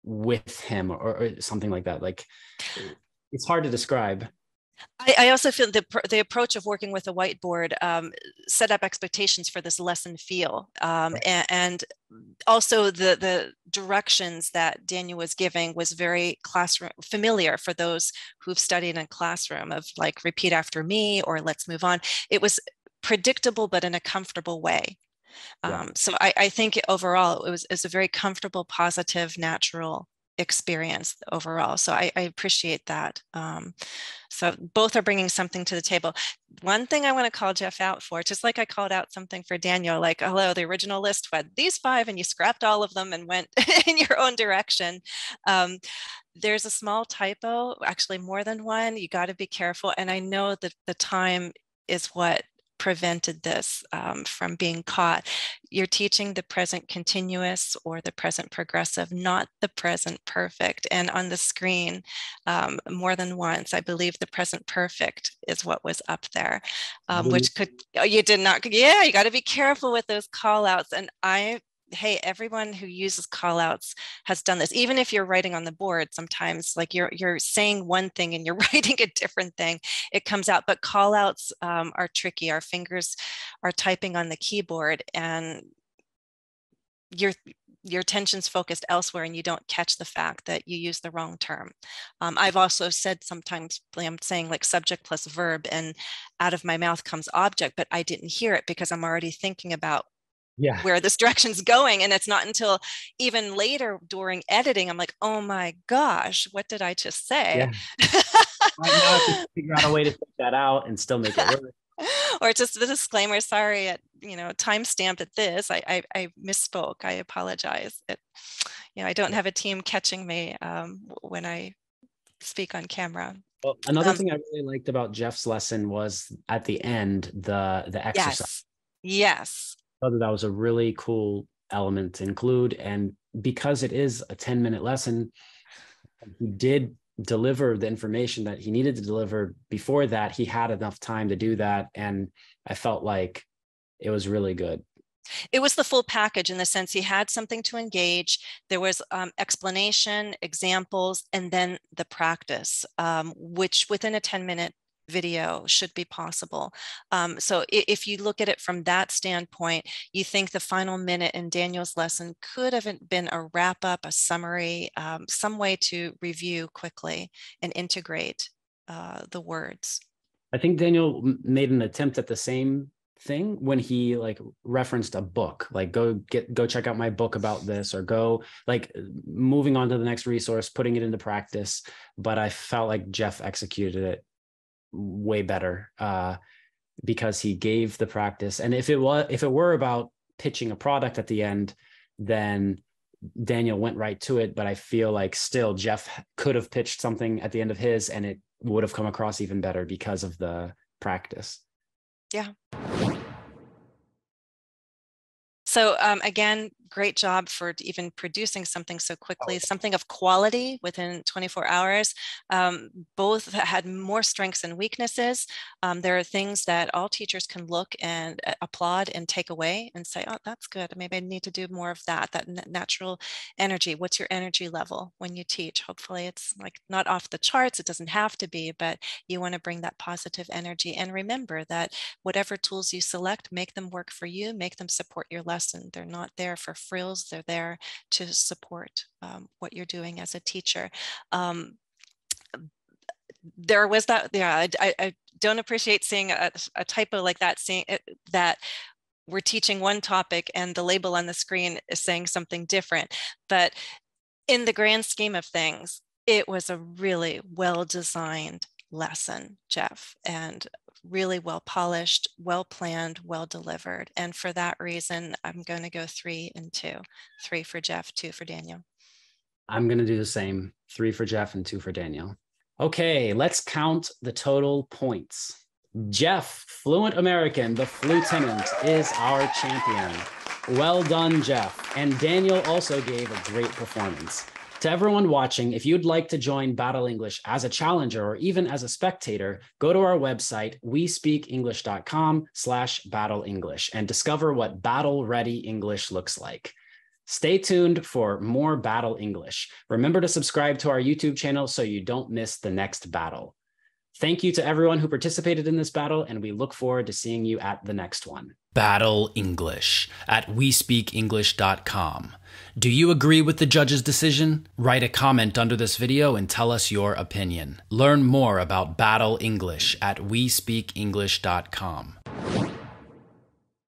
with him or something like that. Like it's hard to describe. I also feel the approach of working with a whiteboard set up expectations for this lesson feel, and also the directions that Daniel was giving was very classroom familiar for those who've studied in classroom, of like repeat after me or let's move on. It was predictable, but in a comfortable way. So I think overall it was a very comfortable, positive, natural experience overall. So I appreciate that. So both are bringing something to the table. One thing I want to call Geoff out for, just like I called out something for Daniel, like, hello, the original list had these 5 and you scrapped all of them and went in your own direction. There's a small typo, actually more than one. You got to be careful. And I know that the time is what prevented this from being caught. You're teaching the present continuous or the present progressive, not the present perfect. And on the screen, more than once, I believe the present perfect is what was up there, which could, you did not, you got to be careful with those call outs. And hey, everyone who uses call outs has done this. Even if you're writing on the board, sometimes like you're saying one thing and you're writing a different thing, it comes out. But call outs are tricky. Our fingers are typing on the keyboard and your attention's focused elsewhere and you don't catch the fact that you use the wrong term. I've also said sometimes I'm saying like subject plus verb and out of my mouth comes object, but I didn't hear it because I'm already thinking about where this direction's going. And it's not until even later during editing, I'm like, oh my gosh, what did I just say? Right now I can figure out a way to take that out and still make it work. Or just the disclaimer, sorry, time stamped at this, I misspoke, I apologize. I don't have a team catching me when I speak on camera. Well, another thing I really liked about Geoff's lesson was at the end, the exercise. Yes. I thought that was a really cool element to include. And because it is a 10-minute lesson, he did deliver the information that he needed to deliver. Before that, he had enough time to do that. And I felt like it was really good. It was the full package in the sense he had something to engage. There was explanation, examples, and then the practice, which within a 10-minute video should be possible. So if you look at it from that standpoint, you think the final minute in Daniel's lesson could have been a wrap up, a summary, some way to review quickly and integrate the words. I think Daniel made an attempt at the same thing when he like referenced a book, like go check out my book about this, or go like moving on to the next resource, putting it into practice. But I felt like Geoff executed it way better because he gave the practice. And if it were about pitching a product at the end, then Daniel went right to it, but I feel like still Geoff could have pitched something at the end of his and it would have come across even better because of the practice. Yeah. So again, great job for even producing something so quickly, something of quality within 24 hours. Both had more strengths and weaknesses. There are things that all teachers can look and applaud and take away and say, oh, that's good. Maybe I need to do more of that, natural energy. What's your energy level when you teach? Hopefully it's like not off the charts. It doesn't have to be, but you want to bring that positive energy. And remember that whatever tools you select, make them work for you, make them support your lesson. They're not there for frills. They're there to support what you're doing as a teacher. There was that, yeah, I don't appreciate seeing a typo like that, seeing it, that we're teaching one topic and the label on the screen is saying something different. But in the grand scheme of things, it was a really well-designed lesson, Geoff, and really well polished, well planned, well delivered. And for that reason, I'm going to go 3 and 2. 3 for Geoff, 2 for Daniel. I'm going to do the same. 3 for Geoff and 2 for Daniel. Okay, let's count the total points. Geoff, Fluent American, the Flue-tenant, is our champion. Well done, Geoff. And Daniel also gave a great performance. To everyone watching, if you'd like to join Battle English as a challenger or even as a spectator, go to our website, wespeakenglish.com/battleenglish and discover what Battle Ready English looks like. Stay tuned for more Battle English. Remember to subscribe to our YouTube channel so you don't miss the next battle. Thank you to everyone who participated in this battle, and we look forward to seeing you at the next one. Battle English at wespeakenglish.com. Do you agree with the judge's decision? Write a comment under this video and tell us your opinion. Learn more about Battle English at wespeakenglish.com.